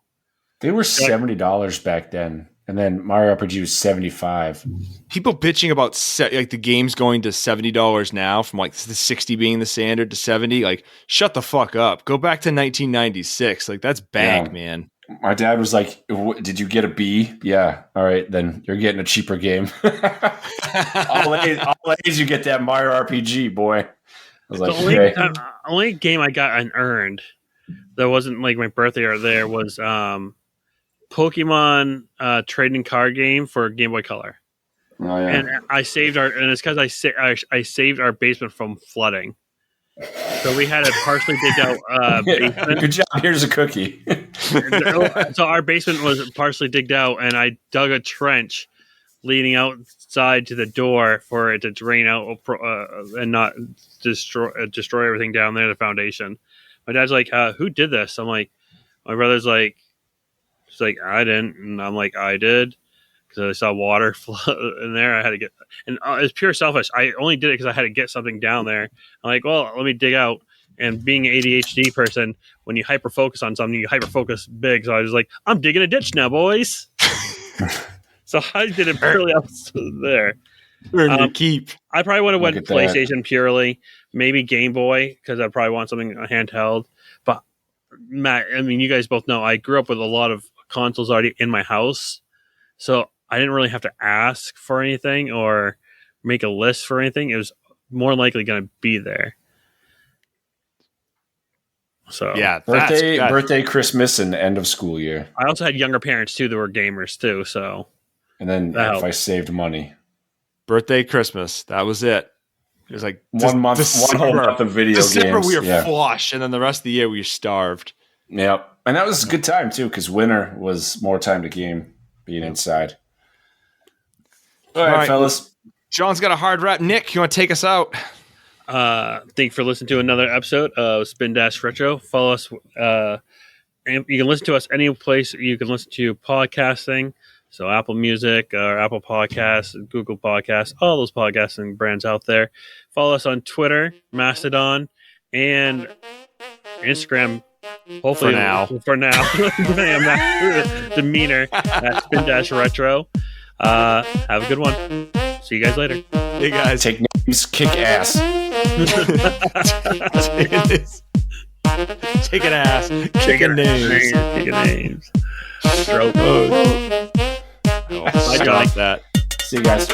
S4: They were $70 back then. And then Mario RPG was $75.
S2: People bitching about like the games going to $70 now, from like the 60 being the standard to 70. Like, shut the fuck up. Go back to 1996. Like, that's bank, man.
S4: My dad was like, "Did you get a B? Yeah. All right, then you're getting a cheaper game. all A's, you get that Mario RPG, boy." I was like,
S1: the only game I got unearned that wasn't like my birthday or there was Pokemon trading card game for Game Boy Color.
S4: Oh, yeah.
S1: And I saved it's because I saved our basement from flooding. So we had a partially digged out basement.
S4: Good job. Here's a cookie.
S1: So our basement was partially digged out, and I dug a trench leading outside to the door for it to drain out and not destroy everything down there, the foundation. My dad's like, "Who did this?" I'm like, my brother's like, she's like, "I didn't," and I'm like, "I did," because I saw water flow in there. I had to get, and it's pure selfish. I only did it because I had to get something down there. I'm like, well, let me dig out. And being an ADHD person, when you hyper focus on something, you hyper focus big. So I was like, I'm digging a ditch now, boys. So I did it purely up there.
S2: Earn your keep.
S1: I probably would have went PlayStation purely, maybe Game Boy, because I probably want something handheld. But Matt, I mean, you guys both know I grew up with a lot of consoles already in my house, so I didn't really have to ask for anything or make a list for anything. It was more likely going to be there. So
S2: yeah,
S4: birthday, Christmas, and end of school year.
S1: I also had younger parents too that were gamers too. So,
S4: and then if I saved money,
S2: birthday, Christmas, that was it. It was like
S4: 1 month,
S2: December,
S4: 1 whole month of video
S2: December
S4: games.
S2: We were flush, and then the rest of the year we were starved.
S4: Yep, and that was a good time too, because winter was more time to game, being inside. All right, fellas.
S2: John's got a hard rap. Nick, you want to take us out?
S1: Thank you for listening to another episode of Spin Dash Retro. Follow us. You can listen to us any place you can listen to podcasting. So Apple Music, or Apple Podcasts, Google Podcasts, all those podcasting brands out there. Follow us on Twitter, Mastodon, and Instagram. Hopefully for now. Demeanor at Spin Dash Retro. Have a good one. See you guys later.
S2: Hey guys,
S4: take names, kick ass.
S2: Taking ass, kicking names,
S1: kicking names. Stroke.
S2: I like that.
S4: See you guys.